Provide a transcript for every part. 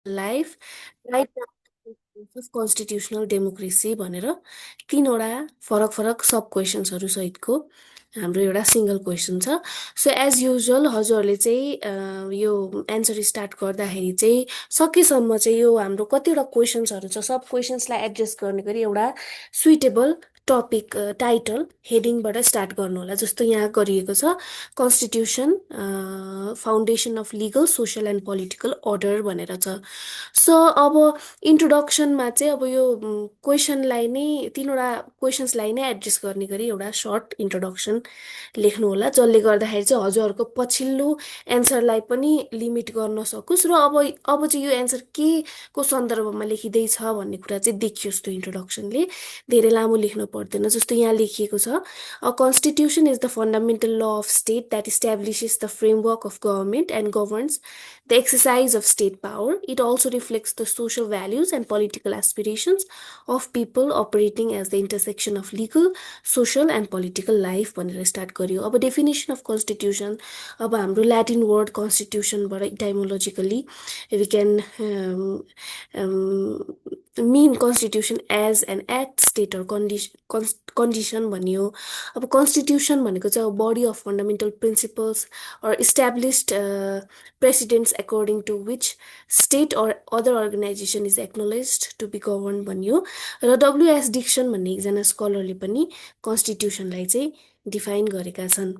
Life right constitutional democracy भनेर तीनवटा फरक फरक सब क्वेसन्सहरू सहितको हाम्रो एउटा सिङ्गल क्वेसन छ। सो एज युजुअल हजुरहरूले चाहिँ यो एन्सर स्टार्ट गर्दाखेरि चाहिँ सकेसम्म चाहिँ यो हाम्रो कतिवटा क्वेसन्सहरू छ सब क्वेसन्सलाई एड्रेस गर्ने गरी एउटा सुइटेबल टपिक टाइटल हेडिङबाट स्टार्ट गर्नु होला। जस्तो यहाँ गरिएको छ constitution foundation of legal social and political order भनेर छ। सो अब इन्ट्रोडक्सनमा चाहिँ अब यो क्वेसनलाई नै तिनवटा क्वेसन्सलाई नै एड्रेस गर्ने गरी एउटा सर्ट इन्ट्रोडक्सन लेख्नु होला, जसले गर्दाखेरि चाहिँ हजुरहरूको पछिल्लो एन्सरलाई पनि लिमिट गर्न सकोस् र अब चाहिँ यो एन्सर के को सन्दर्भमा लेखिँदैछ भन्ने कुरा चाहिँ देखियोस्। त्यो इन्ट्रोडक्सनले धेरै लामो लेख्नु पर्दैन। जस्तो यहाँ लेखिएको छ a constitution is the fundamental law of state that establishes the framework of government and governs the exercise of state power. It also reflects the social values and political aspirations of people operating as the intersection of legal, social and political life भनेर start गर्यो। अब definition of constitution, अब हाम्रो Latin word कन्स्टिट्युसनबाट etymologically we can mean constitution as an act state or condition भनियो। अब constitution भनेको चाहिँ अब body of fundamental principles or established precedents according to which state or other organization is acknowledged to be governed भन्यो। र WS Dixon भन्ने एकजना स्कलरले पनि constitutionलाई चाहिँ डिफाइन गरेका छन्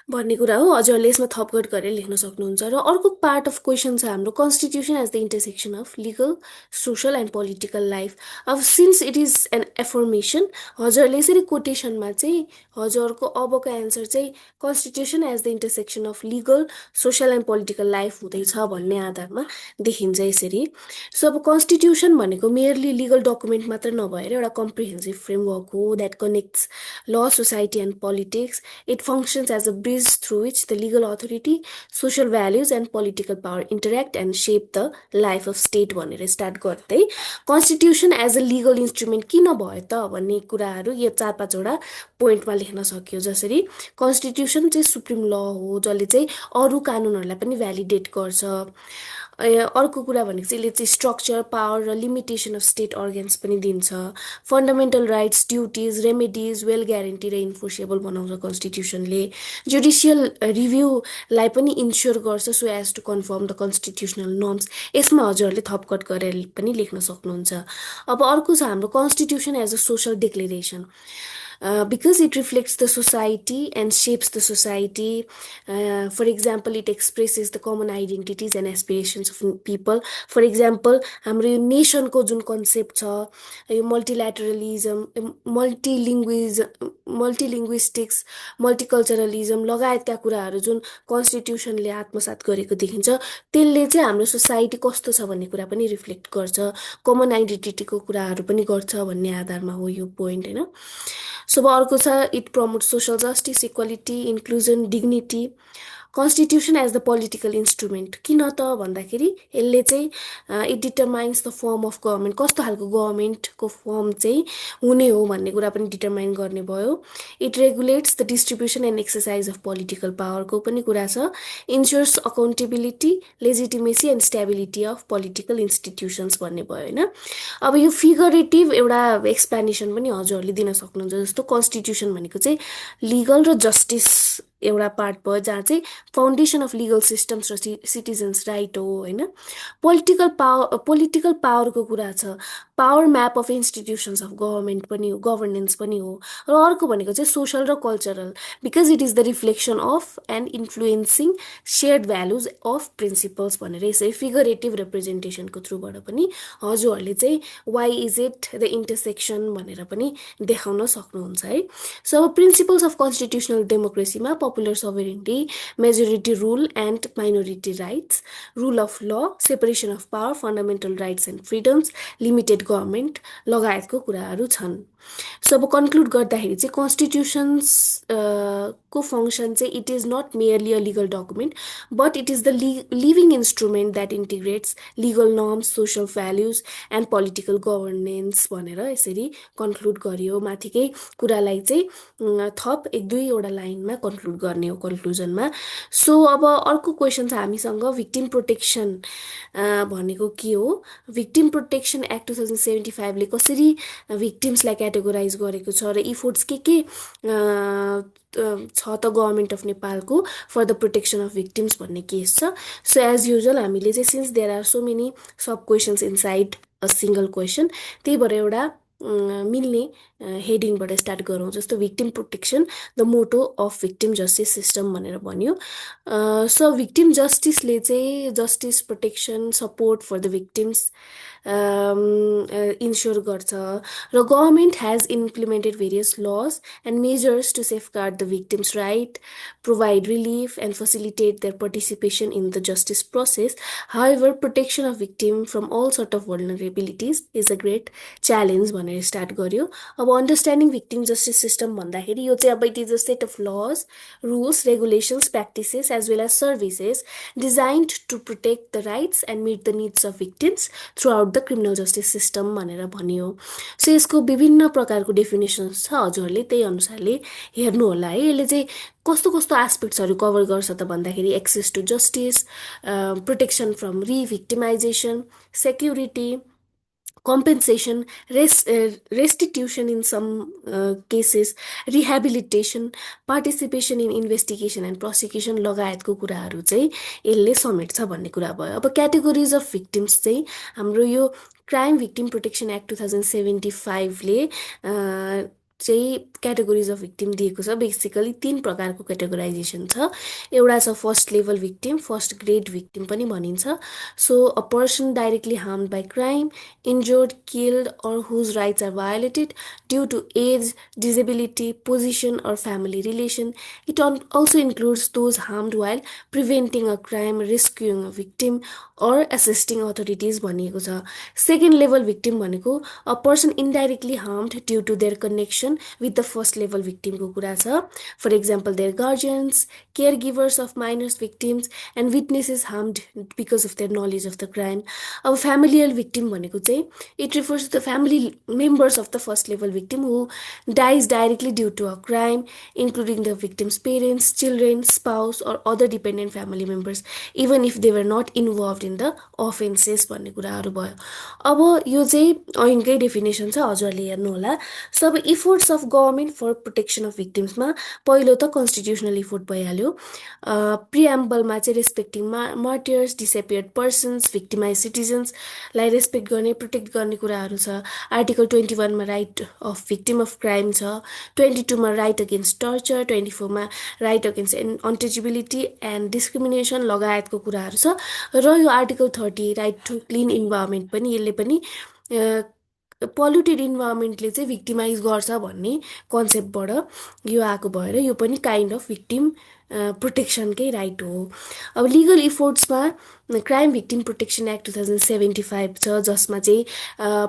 भन्ने कुरा हो। हजुरहरूले यसमा थपघट गरेर लेख्न सक्नुहुन्छ। र अर्को पार्ट अफ क्वेसन छ हाम्रो constitution as the intersection of legal social and political life. अब since it is an affirmation, हजुरहरूले यसरी कोटेसनमा चाहिँ हजुरहरूको अबको एन्सर चाहिँ constitution as the intersection of legal social and political life हुँदैछ भन्ने आधारमा देखिन्छ यसरी। सो अब कन्स्टिट्युसन भनेको मेयरली लिगल डकुमेन्ट मात्र नभएर एउटा कम्प्रिहेन्सिभ फ्रेमवर्क हो that connects law society and politics. It functions as a bridge through which the legal authority, social values and political power interact and shape the life of state भनेर start गर्दै constitution as a legal instrument किन भयो त भन्ने कुराहरू यो 4-5वटा पोइन्टमा लेख्न सक्यो। जसरी कन्स्टिट्युसन चाहिँ सुप्रिम ल हो जसले चाहिँ अरू कानुनहरूलाई पनि भ्यालिडेट गर्छ। अर्को कुरा भनेको चाहिँ यसले चाहिँ स्ट्रक्चर पावर र लिमिटेसन अफ स्टेट अर्गन्स पनि दिन्छ। Fundamental rights duties remedies well guarantee र इन्फोर्सेबल बनाउँछ कन्स्टिट्युसनले। जुडिसियल रिभ्यूलाई पनि इन्स्योर गर्छ so as to confirm the constitutional norms. यसमा हजुरहरूले थपकट गरेर पनि लेख्न सक्नुहुन्छ। अब अर्को छ हाम्रो constitution as a social declaration. Because it reflects the society and shapes the society. For example, it expresses the common identities and aspirations of people. For example, हाम्रो यो नेसनको जुन कन्सेप्ट छ यो मल्टिल्याटरलिजम मल्टिलिङ्ग्विस्टिक्स मल्टिकल्चरलिजम लगायतका कुराहरू जुन कन्स्टिट्युसनले आत्मसात गरेको देखिन्छ त्यसले चाहिँ हाम्रो सोसाइटी कस्तो छ भन्ने कुरा पनि रिफ्लेक्ट गर्छ, कमन आइडेन्टिटीको कुराहरू पनि गर्छ भन्ने आधारमा हो यो पोइन्ट होइन। सो अब अर्को छ it promote social justice equality inclusion dignity. Constitution as the political instrument किन त भन्दाखेरि यसले चाहिँ it determines the form of government, कस्तो खालको गभर्मेन्टको फर्म चाहिँ हुने हो भन्ने कुरा पनि डिटरमाइन गर्ने भयो। It regulates the distribution and exercise of political पावरको पनि कुरा छ। Ensures accountability legitimacy and stability of political institutions भन्ने भयो होइन। अब यो फिगरेटिभ एउटा एक्सप्लेनेसन पनि हजुरहरूले दिन सक्नुहुन्छ। जस्तो कन्स्टिट्युसन भनेको चाहिँ लिगल र जस्टिस एउटा पार्ट भयो जहाँ चाहिँ फाउन्डेसन अफ लिगल सिस्टम्स र सिटिजन्स राइट हो होइन। पोलिटिकल पावरको कुरा छ, power map of institutions of government पनि हो, गभर्नेन्स पनि हो। र अर्को भनेको चाहिँ सोसल र cultural because it is the reflection of and influencing shared values of principles भनेर यसरी फिगरेटिभ रिप्रेजेन्टेसनको थ्रुबाट पनि हजुरहरूले चाहिँ why is it the intersection भनेर पनि देखाउन सक्नुहुन्छ है। सो अब प्रिन्सिपल्स अफ कन्स्टिट्युसनल डेमोक्रेसीमा popular sovereignty, majority rule and minority rights, rule of law, separation of power, fundamental rights and freedoms, limited government लगायतको कुराहरू छन्। सो अब कन्क्लुड गर्दाखेरि चाहिँ कन्स्टिट्युसन्स को फङ्सन चाहिँ it is not merely a legal document but it is the living instrument that integrates legal norms social values and political governance भनेर यसरी कन्क्लुड गरियो। माथिकै कुरालाई चाहिँ थप एक दुईवटा लाइनमा कन्क्लुड गर्ने हो कन्क्लुजनमा। सो अब अर्को क्वेसन छ हामीसँग भिक्टिम प्रोटेक्सन भनेको के हो? भिक्टिम प्रोटेक्सन एक्ट 2075ले कसरी भिक्टिम्सलाई क्याटेगोराइज गरेको छ र इफोर्ट्स के छ त गभर्मेन्ट अफ नेपालको for the protection of victims भन्ने केस छ। सो एज युजल हामीले चाहिँ since there are so many sub questions inside a single question, त्यही भएर एउटा मिल्ने हेडिङबाट स्टार्ट गरौँ। जस्तो victim protection the motto of victim justice system भनेर भन्यो। सो भिक्टिम जस्टिसले चाहिँ justice protection support for the victims ensure गर्छ र government has implemented various laws and measures to safeguard the victims right, provide relief and facilitate their participation in the justice process. However protection of victim from all sort of vulnerabilities is a great challenge भनेर start गर्यो। अब understanding victim justice system भन्दाखेरि यो चाहिँ अब it is a set of laws, rules, regulations, practices as well as services designed to protect the rights and meet the needs of victims throughout the criminal justice system भनेर भनियो। So यसको विभिन्न प्रकारको definitions छ, हजुरहरूले त्यही अनुसारले हेर्नु होला है। यसले चाहिँ कस्तो कस्तो एस्पेक्ट्सहरू कभर गर्छ त भन्दाखेरि access to justice, protection from revictimization, security, compensation, restitution in some cases, rehabilitation, participation in investigation and prosecution लगायतको कुराहरू चाहिँ यसले समेट्छ भन्ने कुरा भयो। अब क्याटेगोरिज अफ भिक्टिम्स चाहिँ हाम्रो यो क्राइम भिक्टिम प्रोटेक्सन एक्ट 2075ले चाहिँ क्याटेगोरिज अफ भिक्टिम दिएको छ। बेसिकली 3 प्रकारको क्याटेगोराइजेसन छ। एउटा छ first level victim, first grade victim पनि भनिन्छ। So a person directly harmed by crime, injured, killed, or whose rights are violated due to age, disability, position, or family relation. It also includes those harmed while preventing a crime, rescuing a victim, or assisting authorities भनिएको छ। Second level victim भनेको a person indirectly harmed due to their connection with the first level भिक्टिमको कुरा छ। For example their guardians, care givers of minors victims and witnesses harmed because of their knowledge of the crime. अब familial victim भनेको चाहिँ it refers to the family members of the first level victim who dies directly due to a crime, including the victim's parents, children, spouse, or other dependent family members, even if they were not involved in the offenses भन्ने कुराहरू भयो। अब यो चाहिँ ऐनकै definition छ, हजुरहरूले हेर्नु होला। सो अब efforts of government for protection of भिक्टिम्समा पहिलो त कन्स्टिट्युसनल इफोर्ट भइहाल्यो। प्रिएम्बलमा चाहिँ respecting martyrs, disappeared persons, victimize सिटिजन्सलाई रेस्पेक्ट गर्ने, प्रोटेक्ट गर्ने कुराहरू छ। आर्टिकल 21मा right of victim of crime छ, 22मा राइट अगेन्स्ट टर्चर, 24मा right against untouchability and discrimination लगायतको कुराहरू छ। र यो article 30 right to clean environment पनि यसले पनि पोल्युटेड इन्भाइरोमेन्टले चाहिँ भिक्टिमाइज गर्छ भन्ने कन्सेप्टबाट यो आएको भएर यो पनि काइन्ड अफ भिक्टिम प्रोटेक्सनकै राइट हो। अब लिगल इफोर्ट्समा क्राइम भिक्टिम प्रोटेक्सन एक्ट 2075 छ, जसमा चाहिँ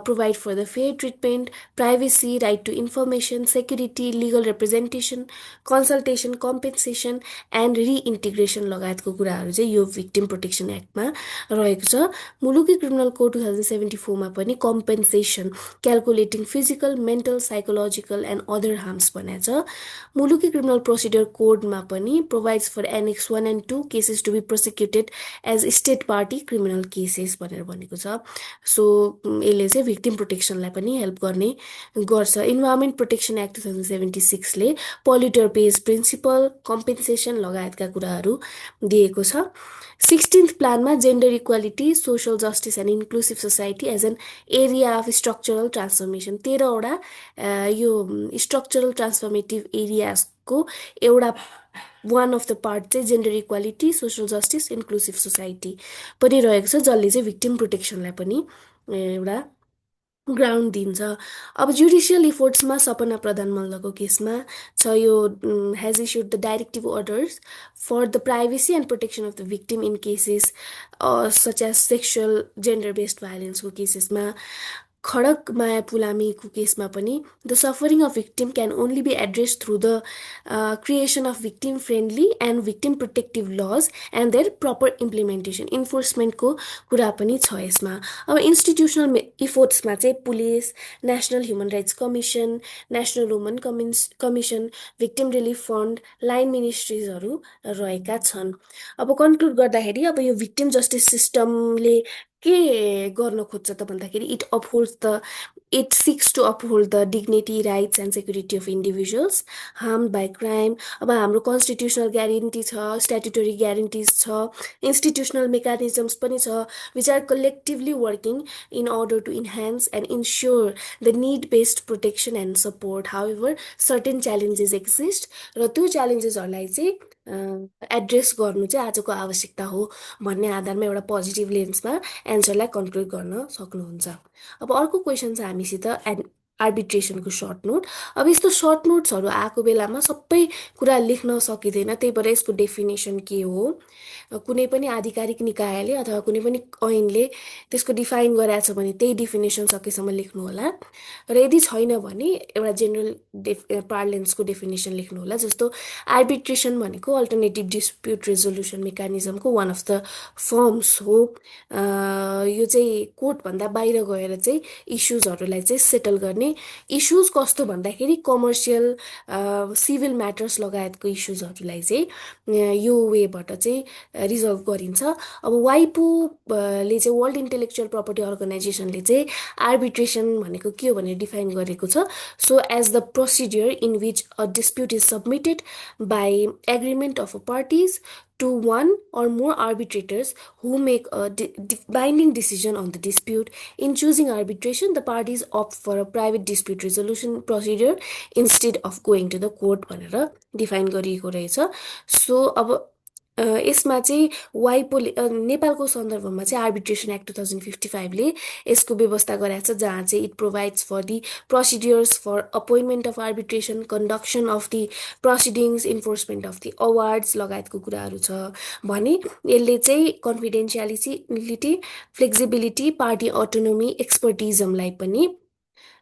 provide for the fair treatment, privacy, right to information, security, legal representation, consultation, compensation and reintegration लगायतको कुराहरू चाहिँ यो भिक्टिम प्रोटेक्सन एक्टमा रहेको छ। मुलुकी क्रिमिनल कोड 2074मा पनि compensation, calculating physical, mental, psychological and other harms भनेको छ। मुलुकी क्रिमिनल प्रोसिडर कोडमा पनि provides for annex 1 and 2 cases to be prosecuted as state party criminal cases भनेर भनेको छ। सो यसले चाहिँ भिक्टिम प्रोटेक्सनलाई पनि हेल्प गर्ने गर्छ। इन्भाइरोमेन्ट प्रोटेक्सन एक्ट 2076ले पोल्युटर पेज प्रिन्सिपल, कम्पेन्सेसन लगायतका कुराहरू दिएको छ। 16th प्लानमा gender equality, social justice and inclusive society as an area of structural transformation, 13वटा यो स्ट्रक्चरल ट्रान्सफर्मेटिभ एरियाजको एउटा वान अफ द पार्ट चाहिँ gender equality, social justice, inclusive society पनि रहेको छ, जसले चाहिँ भिक्टिम प्रोटेक्सनलाई पनि एउटा ग्राउन्ड दिन्छ। अब जुडिसियल इफोर्ट्समा सपना प्रधान मल्लको केसमा छ, यो has issued the directive orders for the privacy and protection of the victim in cases such as sexual gender based भाइलेन्सको केसेसमा। खडक माया पुलामीको केसमा पनि the suffering of victim can only be address through the creation of victim friendly and victim protective laws and their proper implementation इन्फोर्समेन्टको कुरा पनि छ यसमा। अब इन्स्टिट्युसनल इफोर्ट्समा चाहिँ police, national human rights commission, national woman commission, victim relief fund, line मिनिस्ट्रिजहरू रहेका छन्। अब कन्क्लुड गर्दाखेरि अब यो भिक्टिम जस्टिस सिस्टमले के गर्न खोज्छ त भन्दाखेरि it seeks to uphold the dignity rights and security of individuals harm by crime. अब हाम्रो कन्स्टिट्युसनल ग्यारेन्टी छ, स्ट्याट्युटरी ग्यारेन्टिज छ, इन्स्टिट्युसनल मेकानिजम्स पनि छ, which are collectively working in order to enhance and ensure the need based protection and support. However certain challenges exist र त्यो च्यालेन्जेसहरूलाई चाहिँ address गर्नु चाहिँ आजको आवश्यकता हो भन्ने आधारमा एउटा पोजिटिभ लेन्समा एन्सरलाई कन्क्लुड गर्न सक्नुहुन्छ। अब अर्को क्वेसन छ हामीसित आर्बिट्रेसनको सर्ट नोट। अब यस्तो सर्ट नोट्सहरू आएको बेलामा सबै कुरा लेख्न सकिँदैन, त्यही भएर यसको डेफिनेसन के हो, कुनै पनि आधिकारिक निकायले अथवा कुनै पनि ऐनले त्यसको डिफाइन गराएको छ भने त्यही डेफिनेसन सकेसम्म लेख्नु होला, र यदि छैन भने एउटा जेनरल पार्लेन्सको डेफिनेसन लेख्नु होला। जस्तो आर्बिट्रेसन भनेको अल्टरनेटिभ डिस्प्युट रेजोल्युसन मेकानिजमको वान अफ द फर्म्स हो। यो चाहिँ कोर्टभन्दा बाहिर गएर चाहिँ इस्युजहरूलाई चाहिँ सेटल गर्ने। इस्युज कस्तो भन्दाखेरि कमर्सियल, सिभिल म्याटर्स लगायतको इस्युजहरूलाई चाहिँ यो वेबाट चाहिँ रिजल्भ गरिन्छ। अब वाइपो ले चाहिँ वर्ल्ड इन्टेलेक्चुअल प्रपर्टी अर्गनाइजेसनले चाहिँ आर्बिट्रेसन भनेको के हो भनेर डिफाइन गरेको छ। So as the procedure in which a dispute is submitted by agreement of a parties to one or more arbitrators who make a binding decision on the dispute. In choosing arbitration, the parties opt for a private dispute resolution procedure instead of going to the court भनेर define गरिएको रहेछ। So अब यसमा चाहिँ वाइपोले नेपालको सन्दर्भमा चाहिँ arbitration act 2055ले यसको व्यवस्था गराएको छ, जहाँ चाहिँ it provides for the procedures for appointment of arbitration, conduction of the proceedings, enforcement of the awards लगायतको कुराहरू छ भने यसले चाहिँ कन्फिडेन्सियालिटी, फ्लेक्सिबिलिटी, पार्टी अटोनोमी, एक्सपर्टिजमलाई पनि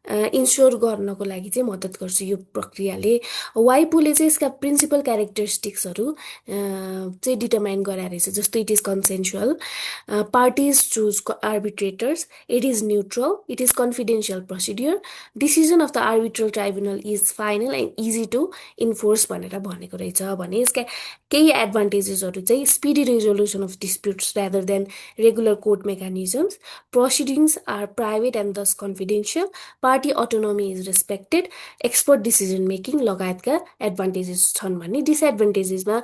इन्स्योर गर्नको लागि चाहिँ मद्दत गर्छ यो प्रक्रियाले। वाइपोले चाहिँ यसका प्रिन्सिपल क्यारेक्टरिस्टिक्सहरू चाहिँ डिटरमाइन गराएर रहेछ। जस्तो it is consensual, parties choose arbitrators, it is neutral, it is confidential procedure, decision of the arbitral tribunal is final and easy to enforce भनेर भनेको रहेछ। भने यसका केही एडभान्टेजेसहरू चाहिँ speedy resolution of disputes rather than regular court mechanisms, proceedings are private and thus confidential, party autonomy is respected, expert decision making लगायतका advantages छन् भने डिसएडभान्टेजेसमा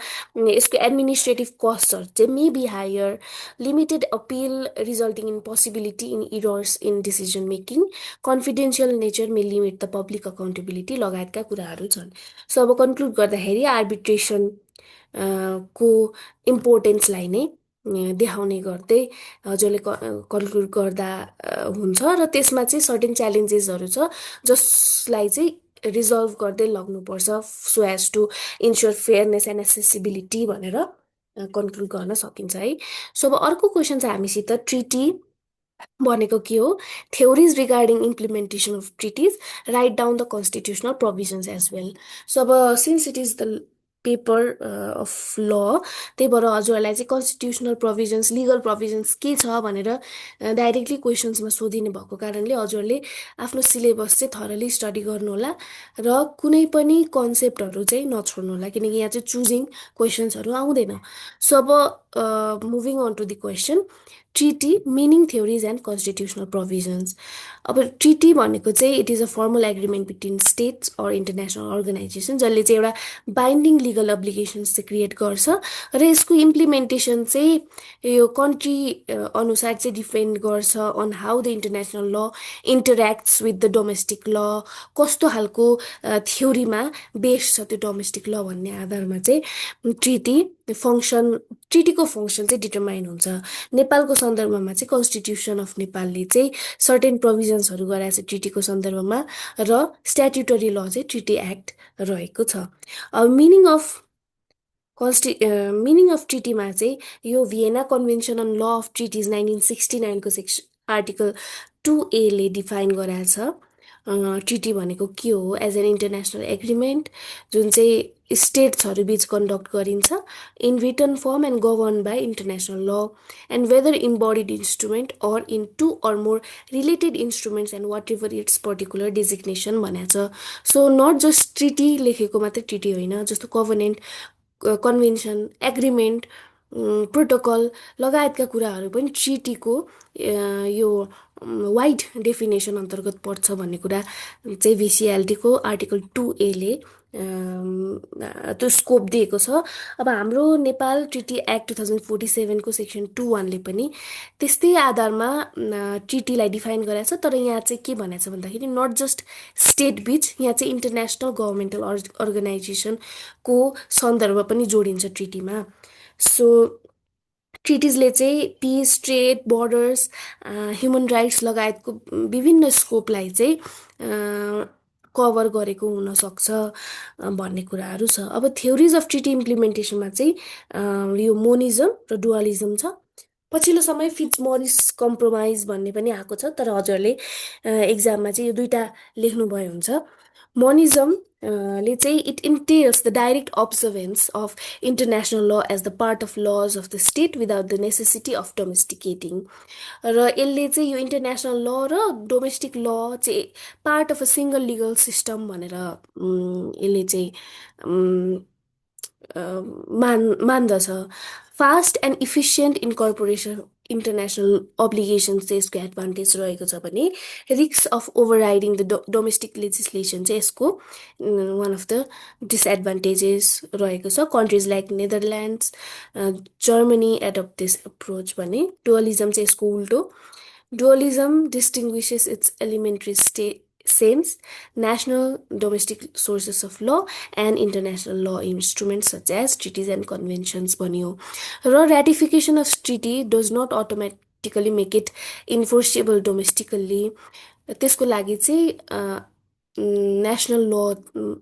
यसको एडमिनिस्ट्रेटिभ कस्टहरू चाहिँ may be higher, limited appeal resulting in possibility in errors in decision making, confidential nature may limit the public accountability लगायतका कुराहरू छन्। सो अब कन्क्लुड गर्दाखेरि आर्बिट्रेसन को इम्पोर्टेन्सलाई नै देखाउने गर्दै जसले कन्क्लुड गर्दा हुन्छ र त्यसमा चाहिँ सर्टेन च्यालेन्जेसहरू छ जसलाई चाहिँ रिजल्भ गर्दै लग्नुपर्छ so as to ensure fairness and accessibility भनेर कन्क्लुड गर्न सकिन्छ है। सो अब अर्को क्वेसन छ हामीसित ट्रिटी भनेको के हो, theories regarding implementation of treaties, write down the constitutional provisions as well. So अब since it is the paper of law, त्यही भएर हजुरहरूलाई चाहिँ कन्स्टिट्युसनल प्रोभिजन्स, लिगल प्रोभिजन्स के छ भनेर डाइरेक्टली क्वेसन्समा सोधिने भएको कारणले हजुरहरूले आफ्नो सिलेबस चाहिँ थरली स्टडी गर्नुहोला र कुनै पनि कन्सेप्टहरू चाहिँ नछोड्नु होला, किनकि यहाँ चाहिँ चुजिङ क्वेसन्सहरू आउँदैन। सो अब moving on to the question, treaty meaning, theories and constitutional provisions. अब ट्रिटी भनेको चाहिँ it is a formal agreement between states or international organisation जसले चाहिँ एउटा बाइन्डिङ लिगल अब्लिगेसन्स चाहिँ क्रिएट गर्छ र यसको इम्प्लिमेन्टेसन चाहिँ यो कन्ट्री अनुसार चाहिँ डिपेन्ड गर्छ अन हाउ द इन्टरनेसनल ल इन्टरेक्ट्स विथ द डोमेस्टिक ल, कस्तो खालको थ्योरीमा बेस छ त्यो डोमेस्टिक ल भन्ने आधारमा चाहिँ ट्रिटीको फङ्सन चाहिँ डिटरमाइन हुन्छ। नेपालको सन्दर्भमा चाहिँ कन्स्टिट्युसन अफ नेपालले चाहिँ सर्टेन प्रोभिजन्सहरू गराएको छ ट्रिटीको सन्दर्भमा र स्ट्याट्युटरी ल चाहिँ ट्रिटी एक्ट रहेको छ। मिनिङ अफ ट्रिटीमा चाहिँ यो Vienna convention on law of treaties 1969 को आर्टिकल 2A ले डिफाइन गराएको छ ट्रिटी भनेको के हो एज एन इन्टरनेसनल एग्रिमेन्ट जुन चाहिँ स्टेट्सहरू बिच कन्डक्ट गरिन्छ in written form and govern by international law and whether embodied instrument or in two or more related instruments and whatever its particular designation भनेको छ सो नट जस्ट ट्रिटी लेखेको मात्रै treaty होइन जस्तो covenant convention agreement protocol लगायतका कुराहरू पनि ट्रिटीको यो वाइड डेफिनेसन अन्तर्गत पर्छ भन्ने कुरा चाहिँ भिसिएलटीको आर्टिकल 2A ले त्यो स्कोप दिएको छ अब हाम्रो नेपाल ट्रिटी एक्ट 2047को सेक्सन 2(1) ले पनि त्यस्तै आधारमा ट्रिटीलाई डिफाइन गराएको छ तर यहाँ चाहिँ के भनेको छ भन्दाखेरि नट जस्ट स्टेट बिच यहाँ चाहिँ इन्टरनेसनल गभर्मेन्टल अर्गनाइजेसनको सन्दर्भ पनि जोडिन्छ ट्रिटीमा सो ट्रिटिजले चाहिँ peace trade borders human rights लगायतको विभिन्न स्कोपलाई चाहिँ कभर गरेको हुनसक्छ भन्ने कुराहरू छ अब थ्योरिज अफ ट्रिटी इम्प्लिमेन्टेसनमा चाहिँ यो मोनिजम र डुअलिजम छ पछिल्लो समय फिट्जमोरिस कम्प्रोमाइज भन्ने पनि आएको छ तर हजुरले एक्जाममा चाहिँ यो दुईटा लेख्नुभयो हुन्छ मोनिजम ले चाहिँ it entails the direct observance of international law as the part of laws of the state without the necessity of domesticating र यसले चाहिँ यो इन्टरनेसनल ल र डोमेस्टिक ल चाहिँ part of a single legal system भनेर यसले चाहिँ मान्दछ fast and efficient incorporation international obligations चाहिँ यसको एडभान्टेज रहेको छ भने रिक्स of overriding the domestic legislation चाहिँ यसको वान अफ द डिसएडभान्टेजेस रहेको छ countries like Netherlands Germany adopt this approach भने डुअलिजम चाहिँ यसको उल्टो dualism distinguishes its elementary sense national domestic sources of law and international law instruments such as treaties and conventions बन्यो र ratification of treaty does not automatically make it enforceable domestically त्यसको लागि चाहिँ national ल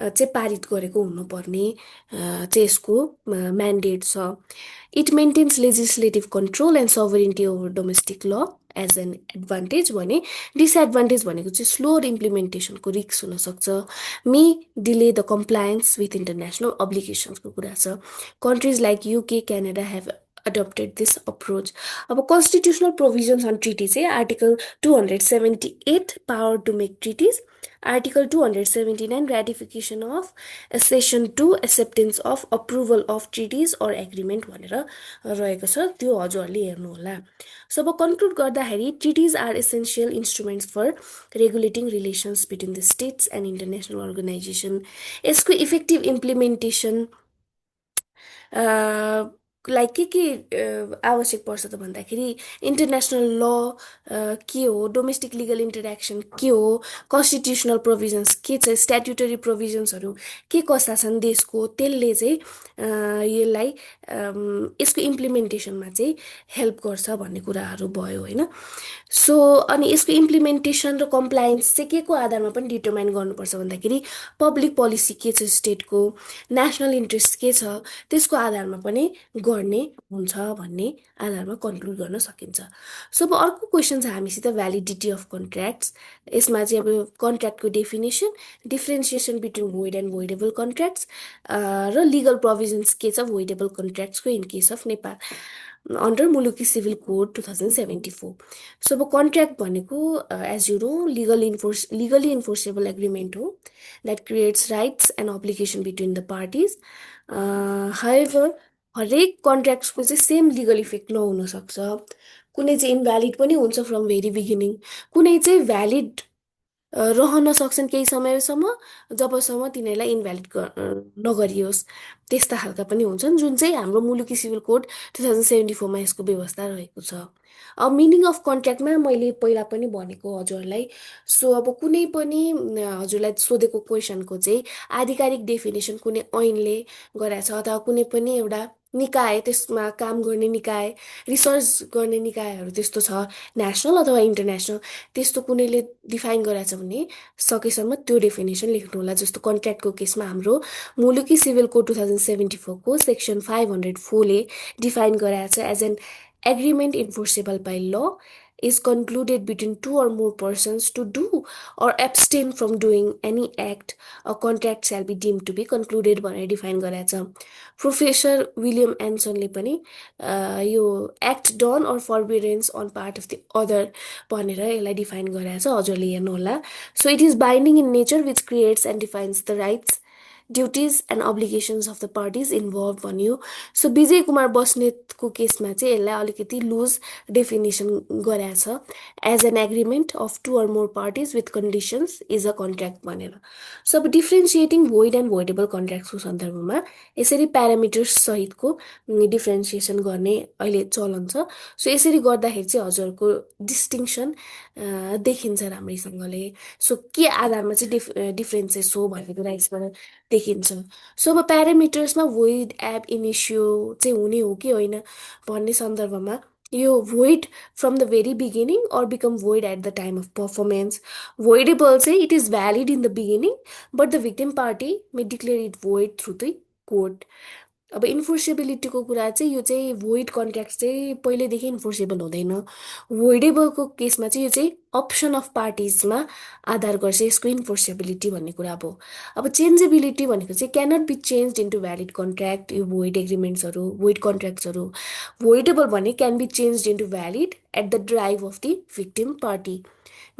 चाहिँ पारित गरेको हुनुपर्ने चाहिँ यसको म्यान्डेट छ it maintains legislative control and sovereignty over domestic law as an advantage भने डिसएडभान्टेज भनेको चाहिँ स्लोर इम्प्लिमेन्टेसनको रिस्क हुनसक्छ may delay the compliance with international अब्लिगेसन्सको कुरा छ countries like UK Canada have adopted this approach. अब constitutional provisions on treaty चाहिँ Article 278 power to make treaties, Article 279 ratification of Session 2 acceptance of approval of treaties or agreement भनेर रहेको छ त्यो हजुरहरूले हेर्नु होला सो अब कन्क्लुड गर्दाखेरि treaties are essential instruments for regulating relations between the states and international organization यसको effective implementation लाइक के आवश्यक पर्छ त भन्दाखेरि इन्टरनेसनल ल के हो डोमेस्टिक लिगल इन्टरेक्सन के हो कन्स्टिट्युसनल प्रोभिजन्स के छ स्ट्याट्युटरी प्रोभिजन्सहरू के कस्ता छन् देशको त्यसले चाहिँ यसलाई यसको इम्प्लिमेन्टेसनमा चाहिँ हेल्प गर्छ भन्ने कुराहरू भयो होइन सो अनि यसको इम्प्लिमेन्टेसन र कम्प्लायन्स चाहिँ के को आधारमा पनि डिटर्माइन गर्नुपर्छ भन्दाखेरि पब्लिक पोलिसी के छ स्टेटको नेसनल इन्ट्रेस्ट के छ त्यसको आधारमा पनि गर्ने हुन्छ भन्ने आधारमा कन्क्लुड गर्न सकिन्छ सो अब अर्को क्वेसन छ हामीसित भ्यालिडिटी अफ कन्ट्र्याक्ट्स यसमा चाहिँ अब कन्ट्र्याक्टको definition differentiation between void and voidable contracts र लिगल प्रोभिजन्स के छ भोइडेबल कन्ट्र्याक्ट्सको in case of Nepal under Muluki civil code 2074 so अब कन्ट्र्याक्ट भनेको as you know legally enforceable agreement हो that creates rights and obligation between the parties however हरेक कन्ट्र्याक्ट्सको चाहिँ सेम लिगल इफेक्ट नहुनसक्छ कुनै चाहिँ इन्भ्यालिड पनि हुन्छ फ्रम भेरी बिगिनिङ कुनै चाहिँ भ्यालिड रहन सक्छन् केही समयसम्म जबसम्म तिनीहरूलाई इन्भ्यालिड नगरियोस् त्यस्ता खालका पनि हुन्छन् जुन चाहिँ हाम्रो मुलुकी सिभिल कोड 2074मा यसको व्यवस्था रहेको छ अब मिनिङ अफ कन्ट्र्याक्टमा मैले पहिला पनि भनेको हजुरलाई सो अब कुनै पनि हजुरलाई सोधेको क्वेसनको चाहिँ आधिकारिक डेफिनेसन कुनै ऐनले गराएको छ अथवा कुनै पनि एउटा निकाय त्यसमा काम गर्ने निकाय रिसर्च गर्ने निकायहरू त्यस्तो छ नेसनल अथवा इन्टरनेसनल त्यस्तो कुनैले डिफाइन गराएको छ भने सकेसम्म त्यो डेफिनेसन लेख्नु होला जस्तो कन्ट्र्याक्टको केसमा हाम्रो मुलुकी सिभिल कोड 2074को सेक्सन 504 ले डिफाइन गराएको छ as an agreement enforceable by law is concluded between two or more persons to do or abstain from doing any act, a contract shall be deemed to be concluded भनेर define गरेको छ। Professor William एन्सनले पनि यो act done or forbearance on part of the other भनेर यसलाई define गरेको छ, हजुरले हेर्नुहोला। So it is binding in nature which creates and defines the rights duties and obligations of the parties involve भन्यो। सो विजय कुमार बस्नेतको केसमा चाहिँ यसलाई अलिकति लुज डेफिनेसन गराएको छ, as an agreement of two or more parties with conditions is a contract भनेर। सो अब डिफ्रेन्सिएटिङ भोइड एन्ड भोइडेबल कन्ट्र्याक्ट्सको सन्दर्भमा यसरी प्यारामिटर्स सहितको डिफ्रेन्सिएसन गर्ने अहिले चलन छ। सो यसरी गर्दाखेरि चाहिँ हजुरको डिस्टिङसन देखिन्छ राम्रैसँगले। सो के आधारमा चाहिँ डिफ्रेन्सेस हो भन्ने कुरा यसबाट देखिन्छ। सो अब प्यारामिटर्समा भोइड एब इनिसियो चाहिँ हुने हो कि होइन भन्ने सन्दर्भमा यो void from the very beginning or become void at the time of performance. Voidable चाहिँ it is valid in the beginning but the victim party may declare it void through the court. अब इन्फोर्सेबिलिटीको कुरा चाहिँ यो चाहिँ void contract चाहिँ पहिल्यैदेखि enforceable हुँदैन। भोइडेबलको केसमा चाहिँ यो चाहिँ अप्सन अफ पार्टिजमा आधार गर्छ यसको इन्फोर्सेबिलिटी भन्ने कुरा। अब चेन्जेबिलिटी भनेको चाहिँ cannot be change into valid contract. यो भोइड एग्रिमेन्ट्सहरू भोइड कन्ट्र्याक्ट्सहरू भोइडेबल भने can be change into valid at the drive of the victim party.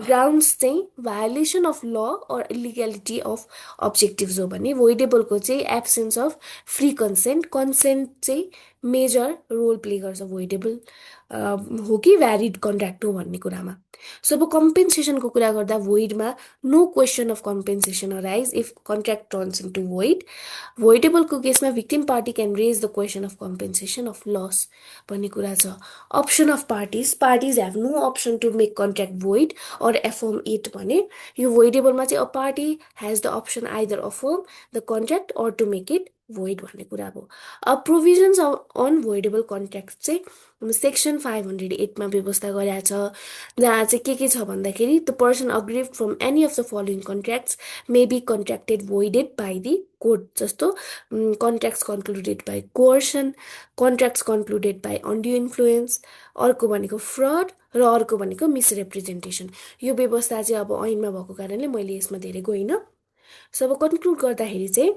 Grounds चाहिँ violation of law or illegality of objectives हो भने भोइडेबलको चाहिँ absence of free consent. Consent चाहिँ मेजर रोल प्ले गर्छ भोइडेबल हो कि भ्यालिड कन्ट्र्याक्ट हो भन्ने कुरामा। सो अब कम्पेन्सेसनको कुरा गर्दा भोइडमा no question of compensation arise if contract turns into void. भोइडेबलको केसमा victim party can raise the question of compensation of loss भन्ने कुरा छ। Option of parties have no option to make contract void or affirm it भने यो भोइडेबलमा चाहिँ a party has the option either affirm the contract or to make it void भन्ने कुरा हो। अब प्रोभिजन्स अन भोइडेबल कन्ट्र्याक्ट चाहिँ section 508मा व्यवस्था गरेको छ, जहाँ चाहिँ के छ भन्दाखेरि the person aggrieved from any of the following contracts may be contracted voided by the court. जस्तो contracts concluded by coercion, contracts concluded by undue influence, अर्को भनेको फ्रड र अर्को भनेको मिसरिप्रेजेन्टेसन। यो व्यवस्था चाहिँ अब ऐनमा भएको कारणले मैले यसमा धेरै गइनँ। सो अब कन्क्लुड गर्दाखेरि चाहिँ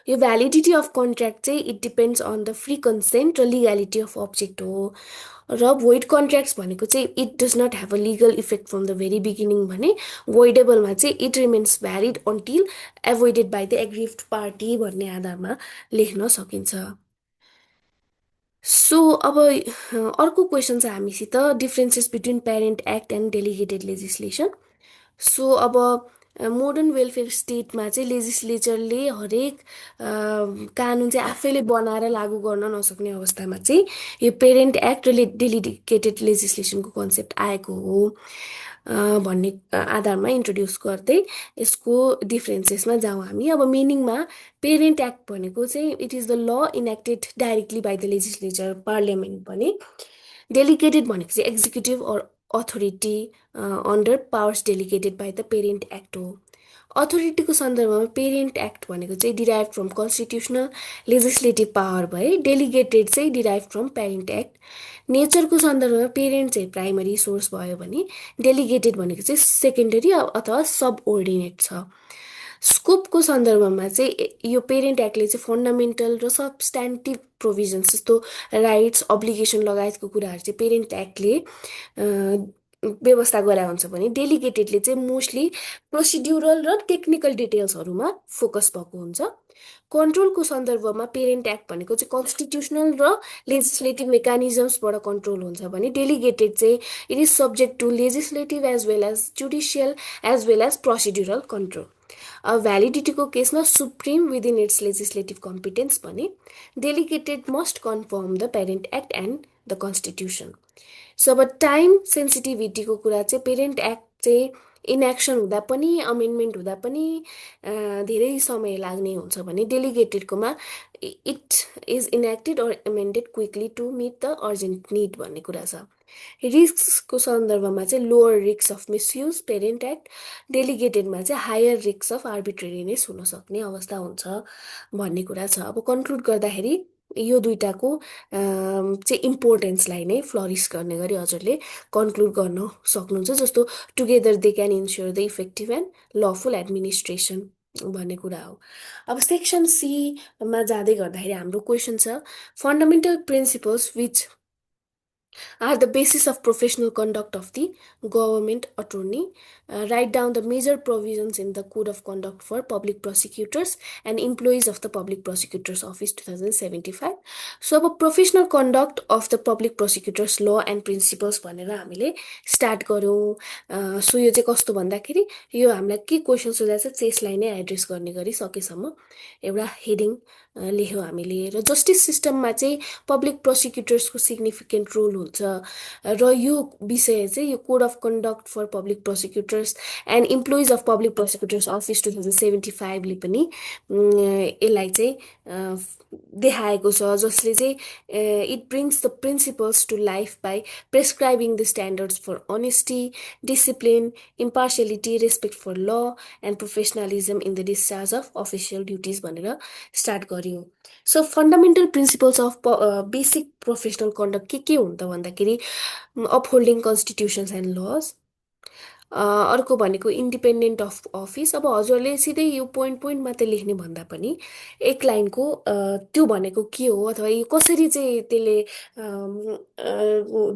यो भ्यालिडिटी अफ कन्ट्र्याक्ट चाहिँ it depends on the free consent र लिगालिटी अफ अब्जेक्ट हो। र भोइड कन्ट्र्याक्ट्स भनेको चाहिँ it does not have a legal effect from the very beginning भने भोइडेबलमा चाहिँ it remains valid until avoided by the aggrieved party भन्ने आधारमा लेख्न सकिन्छ। सो अब अर्को क्वेसन छ हामीसित, differences between parent act and delegated legislation. So अब मोडर्न वेलफेयर स्टेटमा चाहिँ लेजिस्लेचरले हरेक कानुन चाहिँ आफैले बनाएर लागू गर्न नसक्ने अवस्थामा चाहिँ यो पेरेन्ट एक्ट र डेलिगेटेड लेजिस्लेसनको कन्सेप्ट आएको हो भन्ने आधारमा इन्ट्रोड्युस गर्दै यसको डिफ्रेन्सेसमा जाउँ हामी। अब मिनिङमा पेरेन्ट एक्ट भनेको चाहिँ it is the law enacted directly by the legislature parliament भने। डेलिगेटेड भनेको चाहिँ executive or authority under powers delegated by the parent act हो। अथोरिटीको सन्दर्भमा पेरेन्ट एक्ट भनेको चाहिँ derive from constitutional legislative power भए डेलिगेटेड चाहिँ डिराइभ फ्रम पेरेन्ट एक्ट। नेचरको सन्दर्भमा पेरेन्ट चाहिँ प्राइमरी सोर्स भयो भने डेलिगेटेड भनेको चाहिँ सेकेन्डरी अथवा सब अर्डिनेट छ। स्कोपको सन्दर्भमा चाहिँ यो पेरेन्ट एक्टले चाहिँ फन्डामेन्टल र सब्सट्यान्टिभ प्रोभिजन्स जस्तो राइट्स अब्लिगेसन लगायतको कुराहरू चाहिँ पेरेन्ट एक्टले व्यवस्था गराएको हुन्छ भने डेलिगेटेडले चाहिँ मोस्टली प्रोसिड्युरल र टेक्निकल डिटेल्सहरूमा फोकस भएको हुन्छ। कन्ट्रोलको सन्दर्भमा पेरेन्ट एक्ट भनेको चाहिँ कन्स्टिट्युसनल र लेजिस्लेटिभ मेकानिजम्सबाट कन्ट्रोल हुन्छ भने डेलिगेटेड चाहिँ it is subject to legislative as well as judicial as well as procedural control. अब भ्यालिडिटीको केसमा supreme within its legislative competence भने delegated must confirm the parent act and the constitution. So अब time सेन्सिटिभिटीको कुरा चाहिँ parent act चाहिँ इनएक्सन हुँदा पनि अमेन्डमेन्ट हुँदा पनि धेरै समय लाग्ने हुन्छ भने डेलिगेटेडकोमा it is enacted or amended quickly to meet the urgent need भन्ने कुरा छ। रिस्कको सन्दर्भमा चाहिँ lower risk of misuse parent act, डेलिगेटेडमा चाहिँ हायर रिस्क अफ आर्बिट्रेरिनेस हुन सक्ने अवस्था हुन्छ भन्ने कुरा छ। अब कन्क्लुड गर्दाखेरि यो दुइटाको चाहिँ इम्पोर्टेन्सलाई नै फ्लरिस गर्ने गरी हजुरले कन्क्लुड गर्न सक्नुहुन्छ। जस्तो together they can ensure the effective and lawful administration भन्ने कुरा हो। अब सेक्सन सीमा जाँदै गर्दाखेरि हाम्रो क्वेसन छ, fundamental principles which are the basis of professional conduct of the government attorney. Write down the major provisions in the Code of Conduct for Public Prosecutors and Employees of the Public Prosecutor's Office 2075. So अब professional conduct of the public prosecutors law and principles भनेर हामीले start गऱ्यौँ। So यो चाहिँ कस्तो भन्दाखेरि यो हामीलाई के क्वेसन सोधेको छ त्यसलाई नै एड्रेस गर्ने गरी सकेसम्म एउटा हेडिङ लेख्यौँ हामीले। र जस्टिस सिस्टममा चाहिँ पब्लिक प्रोसिक्युटर्सको सिग्निफिकेन्ट रोल हुन्छ र यो विषय चाहिँ यो code of conduct for public prosecutors and employees of public prosecutors office 2075ले पनि यसलाई चाहिँ देखाएको छ, जसले चाहिँ it brings the principles to life by prescribing the standards for honesty, discipline, impartiality, respect for law and professionalism in the discharge of official duties भनेर start गर्यौँ। So fundamental principles of basic professional conduct के हुन् त भन्दाखेरि अपहोल्डिङ constitutions and lodge, अर्को भनेको independent of office. अब हजुरले सिधै यो पोइन्ट पोइन्ट मात्रै लेख्ने भन्दा पनि एक लाइनको त्यो भनेको के हो अथवा यो कसरी चाहिँ त्यसले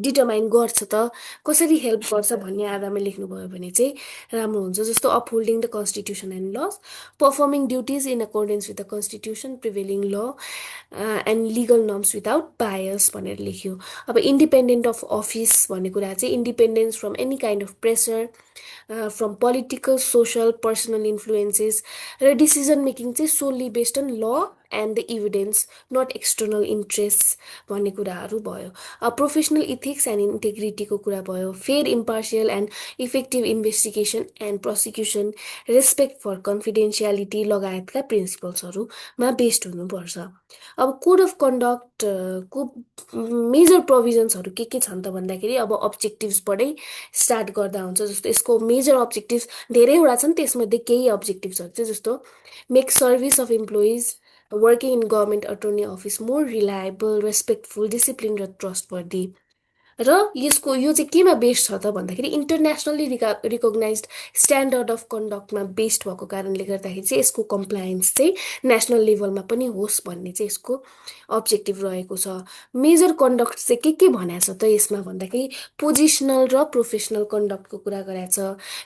डिटर्माइन गर्छ त, कसरी हेल्प गर्छ भन्ने आधारमा लेख्नुभयो भने चाहिँ राम्रो हुन्छ। जस्तो upholding the constitution and laws, performing duties in accordance with the constitution, prevailing law and legal norms without bias भनेर लेख्यो। अब इन्डिपेन्डेन्ट अफ अफिस भन्ने कुरा चाहिँ independence from any kind of pressure, from political, social, personal influences, र decision making चाहिँ solely based on law and the evidence, not external interest भन्ने कुराहरू भयो। प्रोफेसनल इथिक्स एन्ड इन्टेग्रिटीको कुरा भयो, fair, impartial and effective investigation and prosecution, respect for confidentiality लगायतका प्रिन्सिपल्सहरूमा बेस्ड हुनुपर्छ। अब कोड अफ कन्डक्टको मेजर प्रोभिजन्सहरू के छन् त भन्दाखेरि अब अब्जेक्टिभ्सबाटै स्टार्ट गर्दा हुन्छ। जस्तो यसको मेजर अब्जेक्टिभ्स धेरैवटा छन्, त्यसमध्ये केही अब्जेक्टिभ्सहरू चाहिँ जस्तो make service of employees working in government attorney office more reliable, respectful, discipline र ट्रस्टवर्दी। र यसको यो चाहिँ केमा बेस्ड छ त भन्दाखेरि इन्टरनेसनली रिकगनाइज्ड स्ट्यान्डर्ड अफ कन्डक्टमा बेस्ड भएको कारणले गर्दाखेरि चाहिँ यसको कम्प्लायन्स चाहिँ नेसनल लेभलमा पनि होस् भन्ने चाहिँ यसको अब्जेक्टिभ रहेको छ। मेजर कन्डक्ट चाहिँ के भनेको छ त यसमा भन्दाखेरि पोजिसनल र प्रोफेसनल कन्डक्टको कुरा गरेको छ।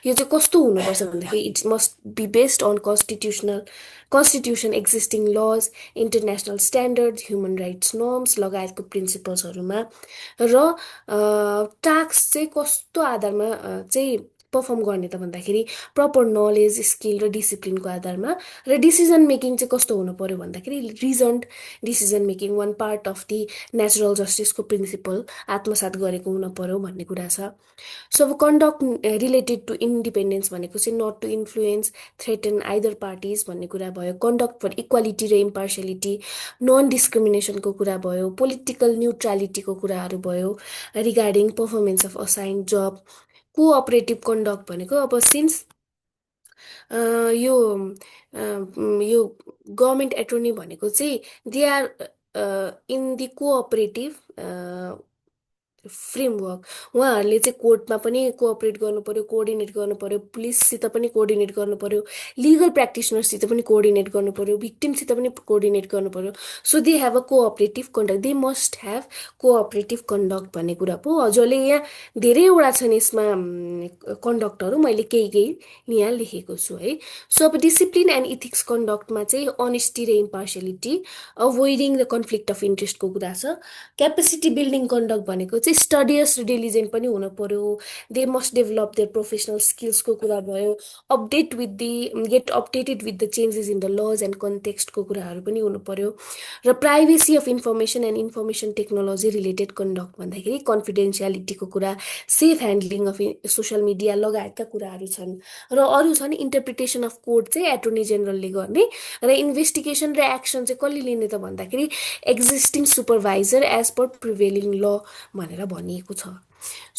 यो चाहिँ कस्तो हुनुपर्छ भन्दाखेरि it must be based on constitution, existing laws, international standard, human rights norms लगायतको प्रिन्सिपल्सहरूमा, र टास्क चाहिँ कस्तो आधारमा चाहिँ पर्फर्म गर्ने त भन्दाखेरि प्रपर नलेज, स्किल र डिसिप्लिनको आधारमा, र डिसिजन मेकिङ चाहिँ कस्तो हुनु पर्यो भन्दाखेरि reasoned decision making, one part of the natural जस्टिसको प्रिन्सिपल आत्मसात गरेको हुन पर्यो भन्ने कुरा छ। सो अब कन्डक्ट रिलेटेड टु इन्डिपेन्डेन्स भनेको चाहिँ not to influence, threaten either parties भन्ने कुरा भयो, कन्डक्ट फर इक्वालिटी र इम्पार्सियलिटी, नन डिस्क्रिमिनेसनको कुरा भयो, पोलिटिकल न्युट्रालिटीको कुराहरू भयो, regarding performance of assign job, cooperative conduct भनेको अब सिन्स यो यो गभर्मेन्ट एटर्नी भनेको चाहिँ they are in the cooperative framework, उहाँहरूले चाहिँ कोर्टमा पनि कोअपरेट गर्नु पर्यो, कोअर्डिनेट गर्नु पर्यो, पुलिससित पनि कोअर्डिनेट गर्नु पर्यो, लिगल प्र्याक्टिसनर्ससित पनि कोअर्डिनेट गर्नु पर्यो, भिक्टिमसित पनि कोअर्डिनेट गर्नु पर्यो। So they have a cooperative conduct, they must have cooperative conduct भन्ने कुरा पो। हजुरले यहाँ धेरैवटा छन् यसमा कन्डक्टहरू, मैले केही यहाँ लेखेको छु है। सो अब डिसिप्लिन एन्ड इथिक्स कन्डक्टमा चाहिँ अनेस्टी र इम्पार्सियलिटी, अभोइडिङ द कन्फ्लिक्ट अफ इन्ट्रेस्टको कुरा छ। क्यापेसिटी बिल्डिङ कन्डक्ट भनेको चाहिँ स्टडियस र डिलिजेन्ट पनि हुनु पर्यो, they must develop their professional स्किल्सको कुरा भयो, get updated with the changes in the laws and कन्टेक्स्टको कुराहरू पनि हुनु पर्यो, र privacy of information and information technology related conduct भन्दाखेरि कन्फिडेन्सियालिटीको कुरा, safe handling of social media लगायतका कुराहरू छन्। र अरू छन् इन्टरप्रिटेसन अफ कोड चाहिँ एटर्नी जेनरलले गर्ने, र इन्भेस्टिगेसन र एक्सन चाहिँ कसले लिने त भन्दाखेरि existing supervisor as per prevailing ल भनेर भनिएको छ।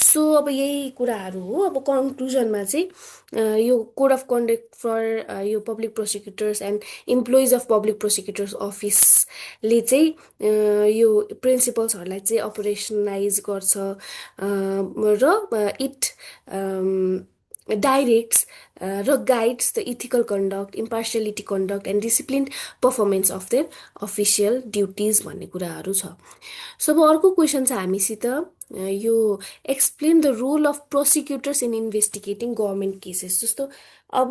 सो अब यही कुराहरू हो। अब कन्क्लुजनमा चाहिँ यो कोड अफ कन्डक्ट फर यो public prosecutors and employees of public प्रोसिक्युटर्स अफिसले चाहिँ यो प्रिन्सिपल्सहरूलाई चाहिँ अपरेसनलाइज गर्छ, र it directs guides the ethical conduct, impartiality conduct and disciplined performance of their official duties भन्ने कुराहरू छ। सो अब अर्को क्वेसन छ हामीसित, यो explain the role of prosecutors in investigating government cases. जस्तो अब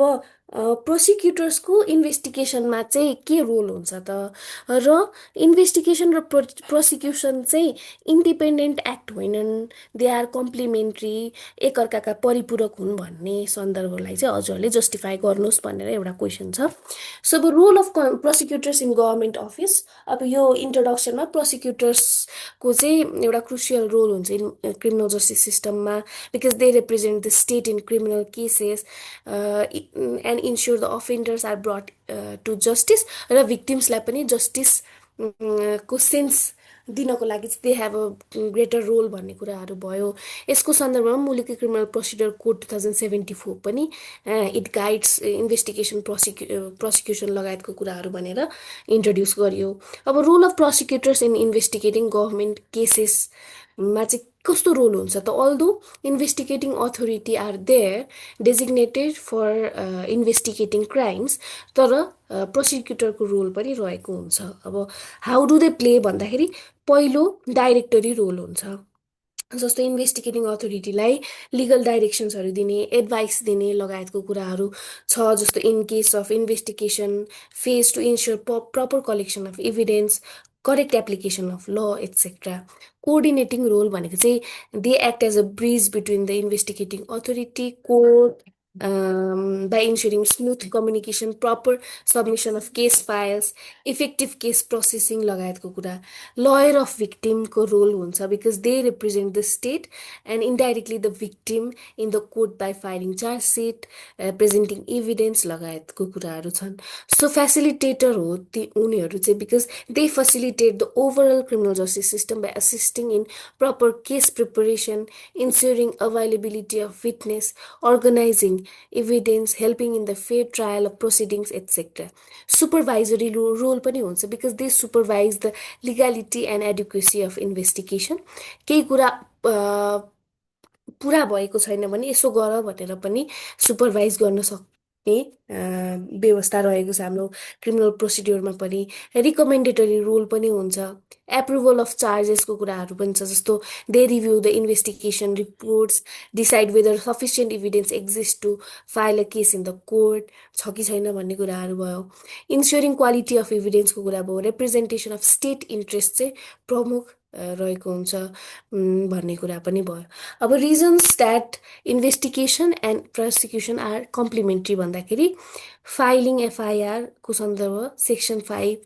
प्रोसिक्युटर्सको इन्भेस्टिगेसनमा चाहिँ के रोल हुन्छ त, र इन्भेस्टिगेसन र प्रोसिक्युसन चाहिँ इन्डिपेन्डेन्ट एक्ट होइनन्, दे आर कम्प्लिमेन्ट्री, एकअर्काका परिपूरक हुन् भन्ने सन्दर्भलाई चाहिँ हजुरले जस्टिफाई गर्नुहोस् भनेर एउटा क्वेसन छ। सो अब role of prosecutors in government office, अब यो इन्ट्रोडक्सनमा प्रोसिक्युटर्सको चाहिँ एउटा क्रुसियल रोल हुन्छ इन क्रिमिनल जस्टिस सिस्टममा, because they represent the state in criminal cases and ensure the offenders are brought to justice, र भिक्टिम्सलाई पनि जस्टिस को सेन्स दिनको लागि चाहिँ they have a greater role भन्ने कुराहरू भयो। यसको सन्दर्भमा मुलुकी क्रिमिनल प्रोसिडर कोड 2074 पनि इट गाइड्स इन्भेस्टिगेसन प्रोसिक्युसन लगायतको कुराहरू भनेर इन्ट्रोड्युस गरियो। अब role of prosecutors in investigating government केसेसमा चाहिँ कस्तो रोल हुन्छ त, although investigating authority are there designated for investigating crimes, तर प्रोसिक्युटरको रोल पनि रहेको हुन्छ। अब हाउ डु दे प्ले भन्दाखेरि पहिलो डाइरेक्टरी रोल हुन्छ, जस्तो इन्भेस्टिगेटिङ अथोरिटीलाई लिगल डाइरेक्सन्सहरू दिने, एडभाइस दिने लगायतको कुराहरू छ। जस्तो in case of investigation phase to ensure proper collection of evidence, correct application of law etcetera. Coordinating role भनेको चाहिँ they act as a bridge between the investigating authority, court, by ensuring smooth communication, proper submission of case files, effective case processing लगायतको कुरा। lawyer of victim को role हुन्छ because they represent the state and indirectly the victim in the court by filing charge sheet, presenting evidence लगायतको कुराहरू छन्। So facilitator हो ती उनीहरू चाहिँ because they facilitate the overall criminal justice system by assisting in proper case preparation, ensuring availability of witness, organizing evidence, helping in the fair trial of proceedings, etc. Supervisory role पनि हुन्छ because they supervise the legality and adequacy of investigation. केही कुरा पुरा भएको छैन भने यसो गर भनेर पनि सुपरभाइज गर्न सक्ने व्यवस्था रहेको छ हाम्रो क्रिमिनल प्रोसिड्युरमा पनि। रिकमेन्डेटरी रोल पनि हुन्छ, एप्रुभल अफ चार्जेसको कुराहरू पनि छ। जस्तो they review the investigation reports, decide whether sufficient evidence exist to file a case in the court, छ कि छैन भन्ने कुराहरू भयो। इन्स्योरिङ क्वालिटी अफ इभिडेन्सको कुरा भयो। रिप्रेजेन्टेसन अफ स्टेट इन्ट्रेस्ट चाहिँ प्रमुख रहेको हुन्छ भन्ने कुरा पनि भयो। अब reasons that investigation and prosecution are complementary भन्दाखेरि फाइलिङ एफआइआरको सन्दर्भ section 5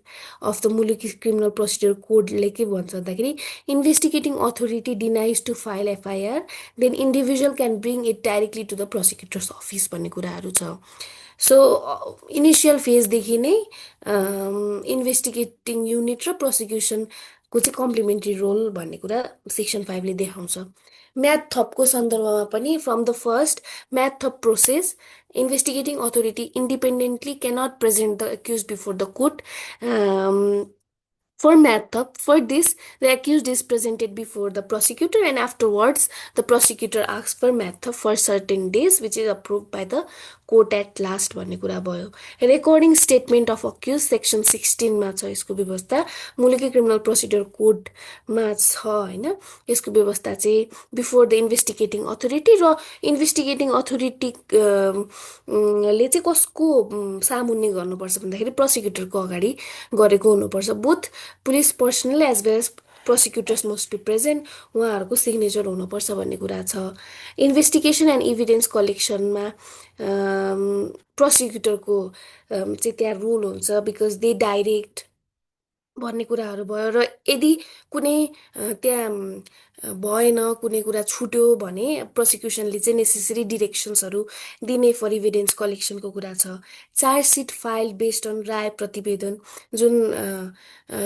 of the Muluki criminal procedure कोडले के भन्छ भन्दाखेरि investigating authority denies to file FIR then individual can bring it directly to the prosecutors office भन्ने कुराहरू छ। सो इनिसियल फेजदेखि नै इन्भेस्टिगेटिङ युनिट र प्रोसिक्युसनको चाहिँ कम्प्लिमेन्ट्री रोल भन्ने कुरा सेक्सन 5ले देखाउँछ। म्याथ थपको सन्दर्भमा पनि फ्रम द फर्स्ट म्याथ थप process investigating authority independently cannot present the accused before the court. For math, for this, the accused is presented before the prosecutor and afterwards the prosecutor asks for math for certain days which is approved by the court at last भन्ने कुरा भयो। Recording statement of accused section 16मा छ यसको व्यवस्था, मुलुकी criminal procedure कोडमा छ होइन। यसको व्यवस्था चाहिँ बिफोर द इन्भेस्टिगेटिङ अथोरिटी, र इन्भेस्टिगेटिङ अथोरिटीले चाहिँ कसको सामुन्ने गर्नुपर्छ भन्दाखेरि प्रोसिक्युटरको अगाडि गरेको हुनुपर्छ। Both police personnel as well as prosecutors must be present, उहाँहरूको सिग्नेचर हुनुपर्छ भन्ने कुरा छ। इन्भेस्टिगेसन एन्ड इभिडेन्स कलेक्सनमा प्रोसिक्युटरको चाहिँ त्यहाँ रोल हुन्छ बिकज दे डाइरेक्ट भन्ने कुराहरू भयो। र यदि कुनै त्यहाँ भएन, कुनै कुरा छुट्यो भने प्रोसिक्युसनले चाहिँ नेसेसरी डिरेक्सन्सहरू दिने फर इभिडेन्स कलेक्सनको कुरा छ। चार्जसिट फाइल बेस्ड अन राय प्रतिवेदन, जुन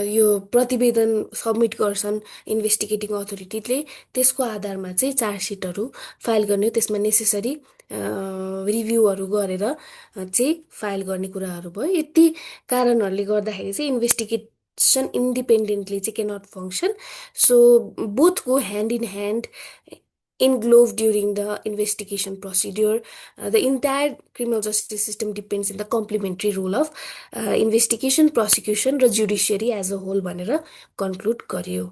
यो प्रतिवेदन सबमिट गर्छन् इन्भेस्टिगेटिङ अथोरिटीले, त्यसको आधारमा चाहिँ चार्जसिटहरू फाइल गर्ने हो। त्यसमा नेसेसरी रिभ्यूहरू गरेर चाहिँ फाइल गर्ने कुराहरू भयो। यति कारणहरूले गर्दाखेरि चाहिँ इन्भेस्टिगेसन इन्डिपेन्डेन्टली चाहिँ cannot function. So both go hand in hand in glove during the investigation procedure. The entire criminal justice system depends on the complementary role of investigation, prosecution र judiciary as a whole भनेर conclude गरियो।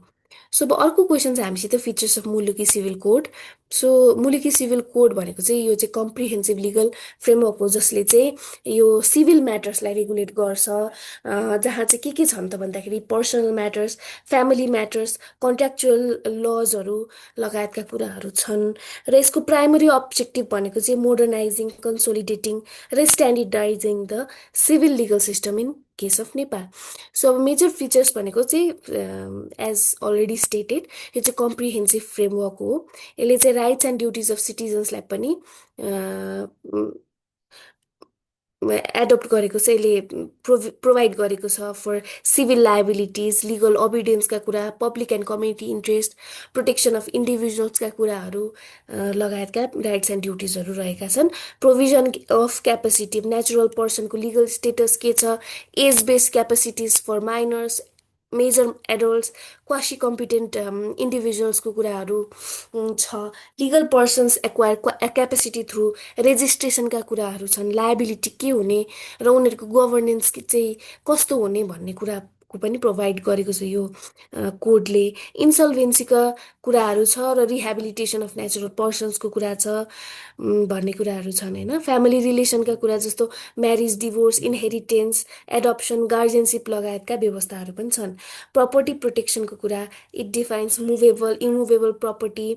So अब अर्को question चाहिँ हामीसित features of Muluki civil code. So Muluki civil code भनेको चाहिँ यो चाहिँ कम्प्रिहेन्सिभ लिगल फ्रेमवर्क हो, जसले चाहिँ यो सिभिल म्याटर्सलाई रेगुलेट गर्छ। जहाँ चाहिँ के छन् त भन्दाखेरि personal matters, family matters, contractual लजहरू लगायतका कुराहरू छन्। र यसको प्राइमरी अब्जेक्टिभ भनेको चाहिँ मोडर्नाइजिङ, कन्सोलिडेटिङ र standardising the civil legal system in case of Nepal. So अब मेजर फिचर्स भनेको चाहिँ एज अलरेडी स्टेटेड, यो चाहिँ कम्प्रिहेन्सिभ फ्रेमवर्क हो। यसले चाहिँ राइट्स एन्ड ड्युटिज अफ सिटिजन्सलाई पनि एडप्ट गरेको छ। यसले प्रोभाइड गरेको छ फर सिभिल लायबिलिटिज, लिगल अबिडेन्सका कुरा, public and community interest, protection of इन्डिभिजुअल्सका कुराहरू लगायतका राइट्स एन्ड ड्युटिजहरू रहेका छन्। प्रोभिजन अफ क्यापेसिटी, नेचुरल पर्सनको लिगल स्टेटस के छ, age based capacities for minors, major adults, quasi competent इन्डिभिजुअल्सको कुराहरू छ। Legal persons acquire capacity through रेजिस्ट्रेसनका कुराहरू छन्। लायबिलिटी के हुने र उनीहरूको गभर्नेन्स चाहिँ कस्तो हुने भन्ने कुराको पनि प्रोभाइड गरेको छ यो कोडले। इन्सल्भेन्सीका कुराहरू छ र रिहेबिलिटेसन अफ नेचुरल पर्सन्सको कुरा छ भन्ने कुराहरू छन् होइन। फ्यामिली रिलेसनका कुरा जस्तो म्यारिज, डिभोर्स, इनहेरिटेन्स, एडप्सन, गार्जियनसिप लगायतका व्यवस्थाहरू पनि छन्। प्रपर्टी प्रोटेक्सनको कुरा, इट डिफाइन्स मुभेबल, इमुभेबल प्रपर्टी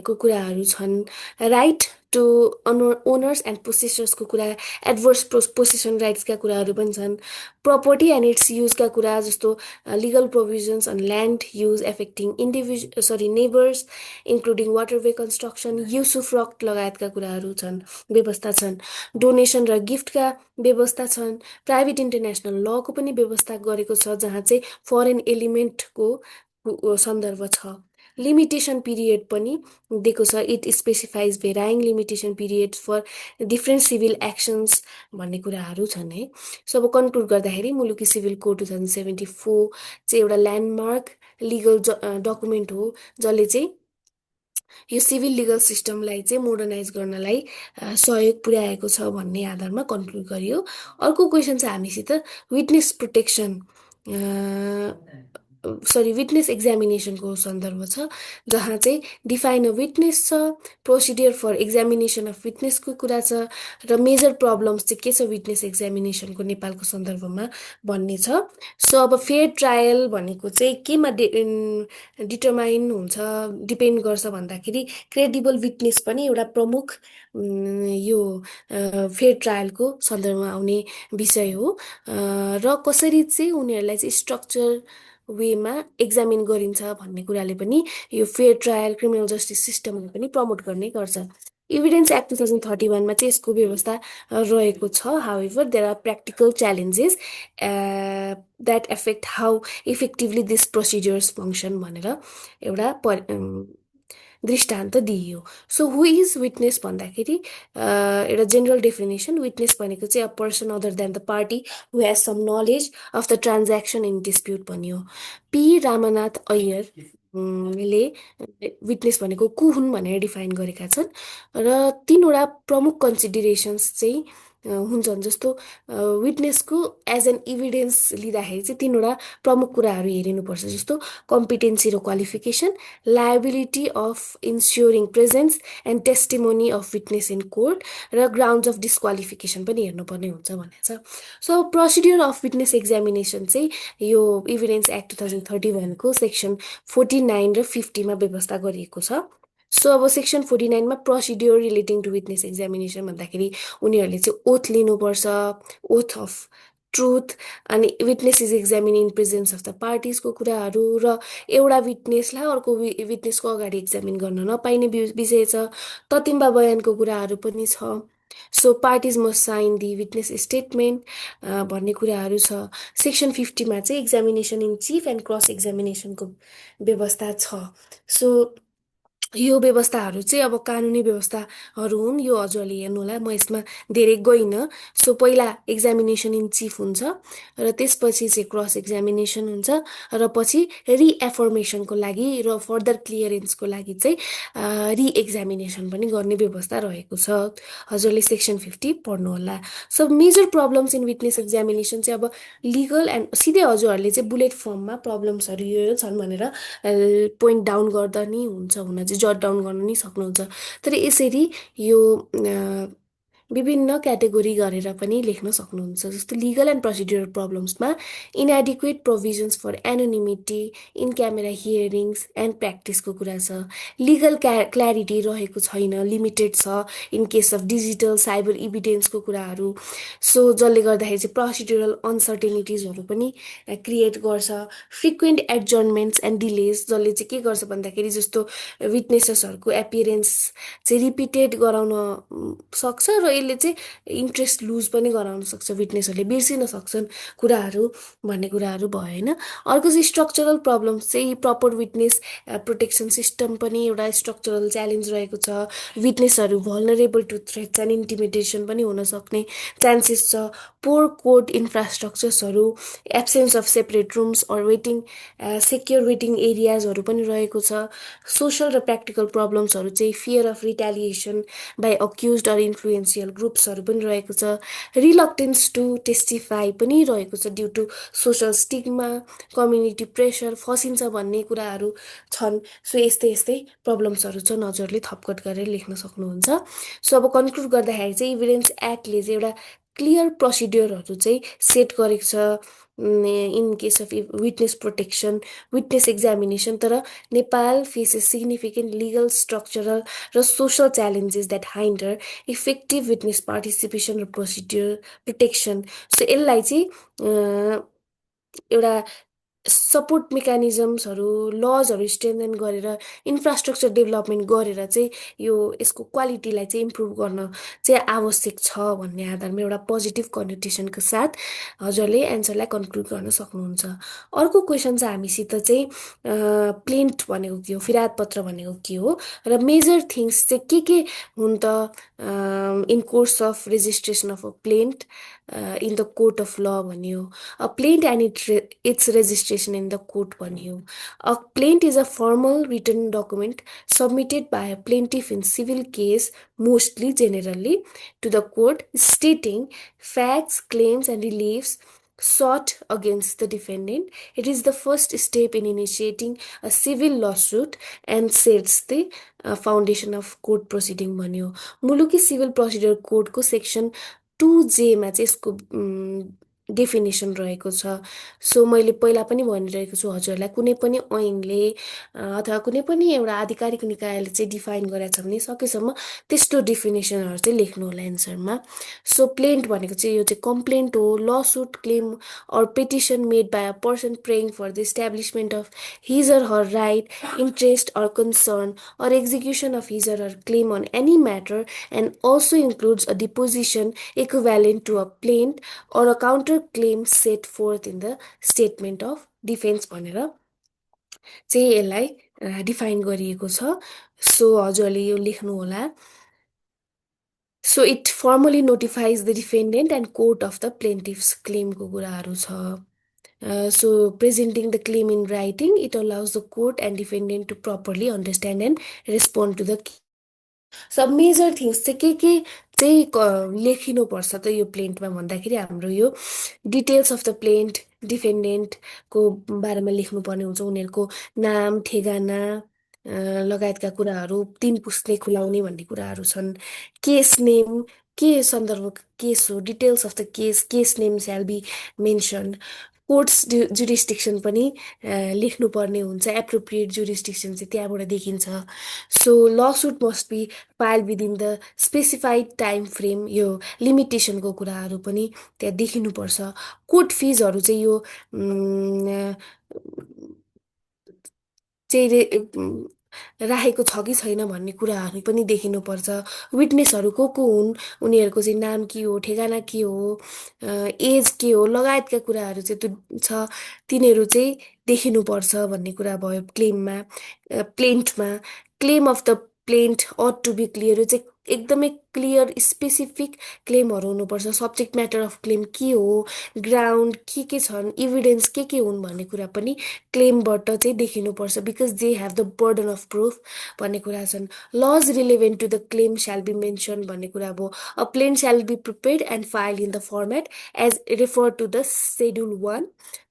को कुराहरू छन्। राइट टु ओनर्स एन्ड पोसेसर्सको कुरा, एडभर्स पोसेसन राइट्सका कुराहरू पनि छन्। प्रपर्टी एन्ड इट्स युजका कुरा जस्तो legal provisions on land use affecting neighbours including waterway construction, use of rock लगायतका कुराहरू छन्, व्यवस्था छन्। डोनेसन र गिफ्टका व्यवस्था छन्। प्राइभेट इन्टरनेसनल लको पनि व्यवस्था गरेको छ, जहाँ चाहिँ फरेन एलिमेन्टको सन्दर्भ छ। लिमिटेसन पिरियड पनि दिएको छ। It specifies varying limitation period for different civil actions भन्ने कुराहरू छन् है। सो अब कन्क्लुड गर्दाखेरि मुलुकी सिभिल कोड 2074 चाहिँ एउटा ल्यान्डमार्क लिगल डकुमेन्ट हो, जसले चाहिँ यो सिभिल लिगल सिस्टमलाई चाहिँ मोडर्नाइज गर्नलाई सहयोग पुर्याएको छ भन्ने आधारमा कन्क्लुड गरियो। अर्को क्वेसन चाहिँ हामीसित विटनेस प्रोटेक्सन विटनेस एक्जामिनेसनको सन्दर्भ छ, जहाँ चाहिँ डिफाइन अ विटनेस छ, प्रोसिडियर फर एक्जामिनेसन अफ विटनेसको कुरा छ, र मेजर प्रब्लम्स चाहिँ के छ विटनेस एक्जामिनेसनको नेपालको सन्दर्भमा भन्ने छ। सो अब फेयर ट्रायल भनेको चाहिँ केमा डिटर्माइन हुन्छ, डिपेन्ड गर्छ भन्दाखेरि क्रेडिबल विटनेस पनि एउटा प्रमुख यो फेयर ट्रायलको सन्दर्भमा आउने विषय हो। र कसरी चाहिँ उनीहरूलाई चाहिँ स्ट्रक्चर वेमा एक्जामिन गरिन्छ भन्ने कुराले पनि यो फेयर ट्रायल क्रिमिनल जस्टिस सिस्टमले पनि प्रमोट गर्ने गर्छ। इभिडेन्स एक्ट 2031मा चाहिँ यसको व्यवस्था रहेको छ। However there are practical challenges that affect how effectively this procedures function भनेर एउटा दृष्टान्त दिइयो। सो हु इज विटनेस भन्दाखेरि एउटा जेनरल डेफिनेसन, विटनेस भनेको चाहिँ a person other than the party who has some knowledge of the transaction in dispute भन्यो। P Ramanath Aiyar ले विटनेस भनेको को हुन् भनेर डिफाइन गरेका छन्, र तीनवटा प्रमुख कन्सिडरेसन्स चाहिँ हुन्छन्। जस्तो विटनेसको एज एन इभिडेन्स लिँदाखेरि चाहिँ तीनवटा प्रमुख कुराहरू हेरिनुपर्छ, जस्तो कम्पिटेन्सी र qualification, liability of ensuring presence and testimony of witness in court, र ग्राउन्ड्स अफ डिस्क्वालिफिकेसन पनि हेर्नुपर्ने हुन्छ भनेको छ। So procedure of witness examination चाहिँ यो इभिडेन्स एक्ट 2031को सेक्सन 49 र 50मा व्यवस्था गरिएको छ। सो अब सेक्सन 49मा procedure relating to witness examination भन्दाखेरि उनीहरूले चाहिँ ओथ लिनुपर्छ, ओथ अफ ट्रुथ अनि witness is examine in presence of the पार्टिजको कुराहरू र एउटा विटनेसलाई अर्को विटनेसको अगाडि एक्जामिन गर्न नपाइने विषय छ। ततिम्बा बयानको कुराहरू पनि छ। So parties must sign the witness statement भन्ने कुराहरू छ। सेक्सन 50मा चाहिँ examination in chief and cross एक्जामिनेसनको व्यवस्था छ। सो यो व्यवस्थाहरू चाहिँ अब कानुनी व्यवस्थाहरू हुन्। यो हजुरहरूले हेर्नु होला, म यसमा धेरै गइनँ। सो पहिला एक्जामिनेसन इन चिफ हुन्छ र त्यसपछि चाहिँ क्रस एक्जामिनेसन हुन्छ र पछि रिएफर्मेसनको लागि र फर्दर क्लियरेन्सको लागि चाहिँ रिएक्जामिनेसन पनि गर्ने व्यवस्था रहेको छ। हजुरले सेक्सन 50 पढ्नुहोला। So major problems in witness examination चाहिँ अब लिगल एन्ड सिधै हजुरहरूले चाहिँ बुलेट फर्ममा प्रब्लम्सहरू यो छन् भनेर पोइन्ट डाउन गर्दा नि हुन्छ, हुन चाहिँ जट डाउन गर्न नि सक्नुहुन्छ। तर यसरी यो विभिन्न क्याटेगोरी गरेर पनि लेख्न सक्नुहुन्छ। जस्तो लिगल एन्ड प्रोसिड्युरल प्रब्लम्समा inadequate provisions for anonymity, in camera hearings and प्र्याक्टिसको कुरा छ। लिगल क्ल्यारिटी रहेको छैन, लिमिटेड छ in case of digital cyber इभिडेन्सको कुराहरू। सो जसले गर्दाखेरि चाहिँ प्रोसिड्युरल अनसर्टेनिटिजहरू पनि क्रिएट गर्छ। फ्रिक्वेन्ट एडजर्नमेन्ट्स एन्ड डिलेज, जसले चाहिँ के गर्छ भन्दाखेरि जस्तो विटनेसेसहरूको एपियरेन्स चाहिँ रिपिटेड गराउन सक्छ र यसले चाहिँ इन्ट्रेस्ट लुज पनि गराउन सक्छ, विटनेसहरूले बिर्सिन सक्छन् कुराहरू भन्ने कुराहरू भयो होइन। अर्को चाहिँ स्ट्रक्चरल प्रब्लम्स चाहिँ प्रपर विटनेस प्रोटेक्सन सिस्टम पनि एउटा स्ट्रक्चरल च्यालेन्ज रहेको छ। विटनेसहरू vulnerable to threats and intimidation पनि हुन सक्ने चान्सेस छ। पोर कोर्ट इन्फ्रास्ट्रक्चर्सहरू, absence of separate rooms or waiting secure waiting एरियाजहरू पनि रहेको छ। सोसल र प्र्याक्टिकल प्रब्लम्सहरू चाहिँ fear of retaliation by accused or influential ग्रुप्सहरू पनि रहेको छ। रिलक्टेन्स टु टेस्टिफाई पनि रहेको छ due to social stigma, community pressure, फसिन्छ भन्ने कुराहरू छन्। सो यस्तै यस्तै प्रब्लम्सहरू छन्, हजुरले थपकट गरेर लेख्न सक्नुहुन्छ। सो अब कन्क्लुड गर्दाखेरि चाहिँ इभिडेन्स एक्टले चाहिँ एउटा क्लियर प्रोसिड्युरहरू चाहिँ सेट गरेको छ in case of witness protection, witness examination. तर Nepal faces significant legal, structural र social challenges that hinder effective witness participation र प्रोसिड्युर प्रोटेक्सन। सो यसलाई चाहिँ एउटा सपोर्ट मेकानिजम्सहरू, लजहरू स्ट्रेन्थन गरेर इन्फ्रास्ट्रक्चर डेभलपमेन्ट गरेर चाहिँ यो यसको क्वालिटीलाई चाहिँ इम्प्रुभ गर्न चाहिँ आवश्यक छ भन्ने आधारमा एउटा पोजिटिभ कन्नोटेसनको साथ हजुरले एन्सरलाई कन्क्लुड गर्न सक्नुहुन्छ। अर्को क्वेसन चाहिँ हामीसित चाहिँ प्लेन्ट भनेको के हो, फिराद पत्र भनेको के हो र मेजर थिङ्स चाहिँ के हुन् त in course of registration of a plant in the court of ल भन्यो। A plaint and its registration in the court भन्यो। A plaint is a formal written document submitted by a plaintiff in civil case, mostly generally, to the court stating facts, claims and reliefs sought against the defendant. It is the first step in initiating a civil lawsuit and sets the foundation of court proceeding भन्यो। मुलुकी civil procedure कोडको section 2J मा चाहिँ यसको definition रहेको छ। So मैले पहिला पनि भनिरहेको छु हजुरलाई, कुनै पनि ऐनले अथवा कुनै पनि एउटा आधिकारिक निकायले चाहिँ डिफाइन गरेको छ भने सकेसम्म त्यस्तो डेफिनेसनहरू चाहिँ लेख्नु होला एन्सरमा। सो प्लेन्ट भनेको चाहिँ यो चाहिँ कम्प्लेन्ट हो, law suit, claim or petition made by a person praying for the establishment of his or her right, interest or concern or execution of his or her claim on any matter and also includes a deposition equivalent to a plaint or a counter claim set forth in the statement of defence भनेर चाहिँ यसलाई define गरिएको छ। So हजुरहरूले यो लेख्नुहोला। So it formally notifies the defendant and court of the plaintiffs क्लेमको कुराहरू छ। So presenting the claim in writing, it allows the court and defendant to properly understand and respond to the sub major things चाहिँ के चाहिँ लेखिनुपर्छ त यो प्लेन्टमा भन्दाखेरि हाम्रो यो डिटेल्स अफ द प्लेन्ट, डिफेन्डेन्टको बारेमा लेख्नुपर्ने हुन्छ, उनीहरूको नाम, ठेगाना लगायतका कुराहरू, 3 पुस्ते खुलाउने भन्ने कुराहरू छन्। केस नेम, के सन्दर्भ केस हो, details of the case, case name स्याल बी मेन्सन। कोर्ट्स जुरिस्डिक्सन पनि लेख्नुपर्ने हुन्छ। एप्रोप्रिएट जुरिस्डिक्सन चाहिँ त्यहाँबाट देखिन्छ। So law suit must be file within the specified time frame, यो लिमिटेसनको कुराहरू पनि त्यहाँ देखिनुपर्छ। कोर्ट फिजहरू चाहिँ यो चाहिँ राखेको छ कि छैन भन्ने कुराहरू पनि देखिनुपर्छ। विटनेसहरू को हुन्, उनीहरूको चाहिँ नाम के हो, ठेगाना के हो, एज के हो, लगायतका कुराहरू चाहिँ त्यो छ, तिनीहरू चाहिँ देखिनुपर्छ भन्ने कुरा भयो। प्लेन्टमा claim of the plaint ought to be clear, यो चाहिँ एकदमै क्लियर स्पेसिफिक क्लेमहरू हुनुपर्छ। सब्जेक्ट म्याटर अफ क्लेम के हो, ग्राउन्ड के छन्, इभिडेन्स के हुन् भन्ने कुरा पनि क्लेमबाट चाहिँ देखिनुपर्छ। Because they have the burden of proof भन्ने कुरा छन्। Laws relevant to the claim shall be mention भन्ने कुरा भयो। A plaint shall be prepared and filed in the format as refer to the schedule 1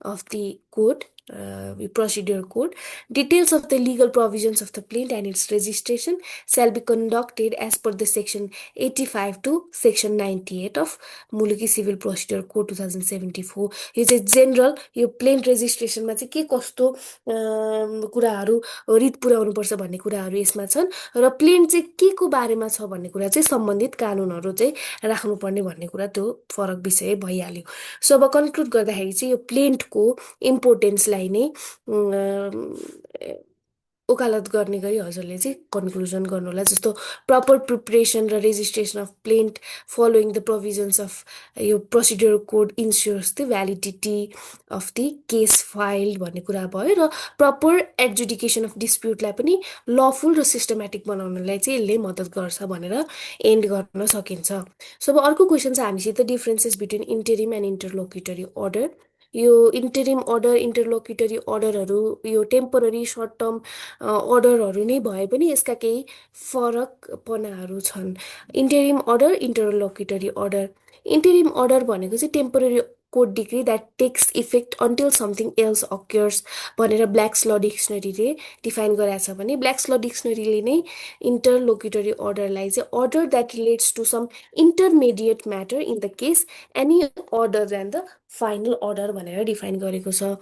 of the code, procedure code. Details of the legal provisions of the plaint and its registration shall be conducted as per the section 85 to section 98 of Muluki civil procedure code 2074। यो चाहिँ general, यो plant रेजिस्ट्रेसनमा चाहिँ के कस्तो कुराहरू writ पुर्याउनुपर्छ भन्ने कुराहरू यसमा छन्। र प्लेन्ट चाहिँ के को बारेमा छ भन्ने कुरा चाहिँ सम्बन्धित कानुनहरू चाहिँ राख्नुपर्ने भन्ने कुरा त्यो फरक विषय भइहाल्यो। सो अब कन्क्लुड गर्दाखेरि चाहिँ यो प्लेन्टको इम्पोर्टेन्सलाई नै वकालत गर्ने गरी हजुरले चाहिँ कन्क्लुजन गर्नुहोला। जस्तो प्रपर प्रिपरेसन र registration of plaint following the provisions of यो procedure code ensures the validity of the case filed भन्ने कुरा भयो। र प्रपर एडजुडिकेसन अफ डिस्प्युटलाई पनि लफुल र सिस्टमेटिक बनाउनलाई चाहिँ यसले मद्दत गर्छ भनेर एन्ड गर्न सकिन्छ। सो अब अर्को क्वेसन छ हामीसित, डिफ्रेन्सेस बिट्विन इन्टेरिम एन्ड इन्टरलोक्युटरी अर्डर। यो इन्टेरिम अर्डर, इन्टरलोक्युटरी अर्डरहरू यो टेम्पोररी सर्ट टर्म अर्डरहरू नै भए पनि यसका केही फरकपनाहरू छन्। Interim order, interlocutory order. Interim order भनेको चाहिँ temporary court decree that takes effect until something else occurs भनेर ब्ल्याक्स ल डिक्सनरीले डिफाइन गराएको छ भने, ब्ल्याक्स ल डिक्सनरीले नै इन्टरलोक्युटरी अर्डरलाई चाहिँ order that relates to some intermediate matter in the case any order then the final order भनेर डिफाइन गरेको छ।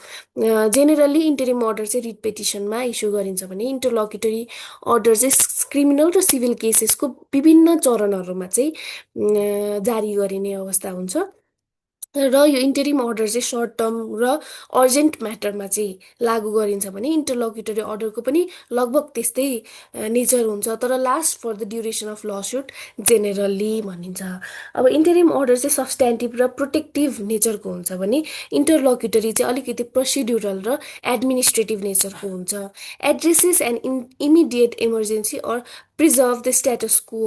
जेनेरली इन्टरिम अर्डर चाहिँ रिट पेटिसनमा इस्यु गरिन्छ भने इन्टरलोक्युटरी अर्डर चाहिँ क्रिमिनल र सिभिल केसेसको विभिन्न चरणहरूमा चाहिँ जारी गरिने अवस्था हुन्छ। र यो इन्टरिम अर्डर चाहिँ सर्ट टर्म र अर्जेन्ट म्याटरमा चाहिँ लागू गरिन्छ भने इन्टरलोक्युटरी अर्डरको पनि लगभग त्यस्तै नेचर हुन्छ, तर last for the duration of lawsuit generally भनिन्छ। अब इन्टरिम अर्डर चाहिँ सब्सट्यान्टिभ र प्रोटेक्टिभ नेचरको हुन्छ भने इन्टरलोक्युटरी चाहिँ अलिकति प्रोसिड्युरल र एडमिनिस्ट्रेटिभ नेचरको हुन्छ। Addresses and immediate emergency or preserve the status quo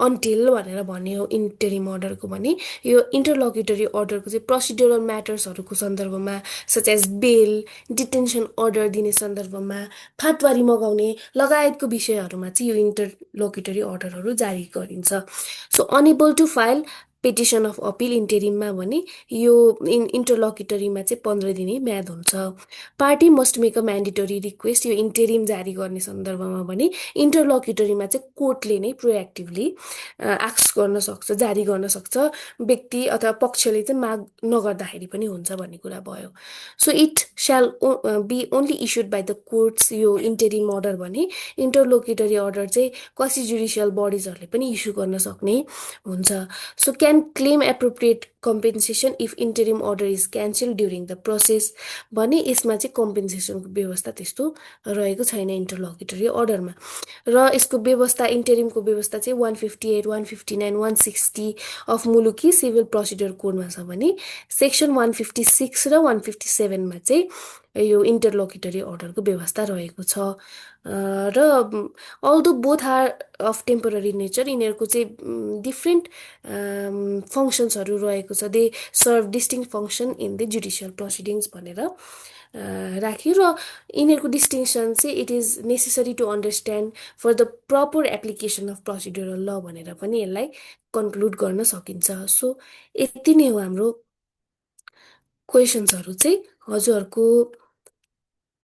until भनेर भन्यो इन्टरिम अर्डरको भने। यो इन्टरलोक्युटरी अर्डरको चाहिँ प्रोसिड्युरल म्याटर्सहरूको सन्दर्भमा सच एज बेल, डिटेन्सन अर्डर दिने सन्दर्भमा, फातवारी मगाउने लगायतको विषयहरूमा चाहिँ यो इन्टरलोक्युटरी अर्डरहरू जारी गरिन्छ। So enable to file petition of appeal इन्टेरिममा भने यो इन्टरलोक्युटरीमा चाहिँ 15 दिने म्याद हुन्छ। Party must make a mandatory request, यो इन्टेरिम जारी गर्ने सन्दर्भमा भने इन्टरलोक्युटरीमा चाहिँ कोर्टले नै प्रोएक्टिभली एक्स गर्न सक्छ, जारी गर्न सक्छ, व्यक्ति अथवा पक्षले चाहिँ माग नगर्दाखेरि पनि हुन्छ भन्ने कुरा भयो। So it shall be only issued by the courts, यो इन्टेरिम अर्डर भने इन्टरलोक्युटरी अर्डर चाहिँ क्वासी जुडिसियल बडिजहरूले पनि इस्यु गर्न सक्ने हुन्छ। So can claim appropriate compensation if interim order is cancel during the process भने यसमा चाहिँ कम्पेन्सेसनको व्यवस्था त्यस्तो रहेको छैन इन्टरलोक्युटरी अर्डरमा। र यसको व्यवस्था, इन्टरिमको व्यवस्था चाहिँ 158, 159, 160 अफ मुलुकी सिभिल प्रोसिडियर कोडमा छ भने सेक्सन 156 र 157मा चाहिँ यो इन्टरलोक्युटरी अर्डरको व्यवस्था रहेको छ। र although both are of temporary nature, यिनीहरूको चाहिँ डिफ्रेन्ट फङ्सन्सहरू रहेको छ। They serve distinct function in the judicial proceedings भनेर राख्यो। र यिनीहरूको डिस्टिङसन चाहिँ it is necessary to understand for the proper application of procedural law भनेर पनि यसलाई कन्क्लुड गर्न सकिन्छ। सो यति नै हो हाम्रो क्वेसन्सहरू चाहिँ। हजुरहरूको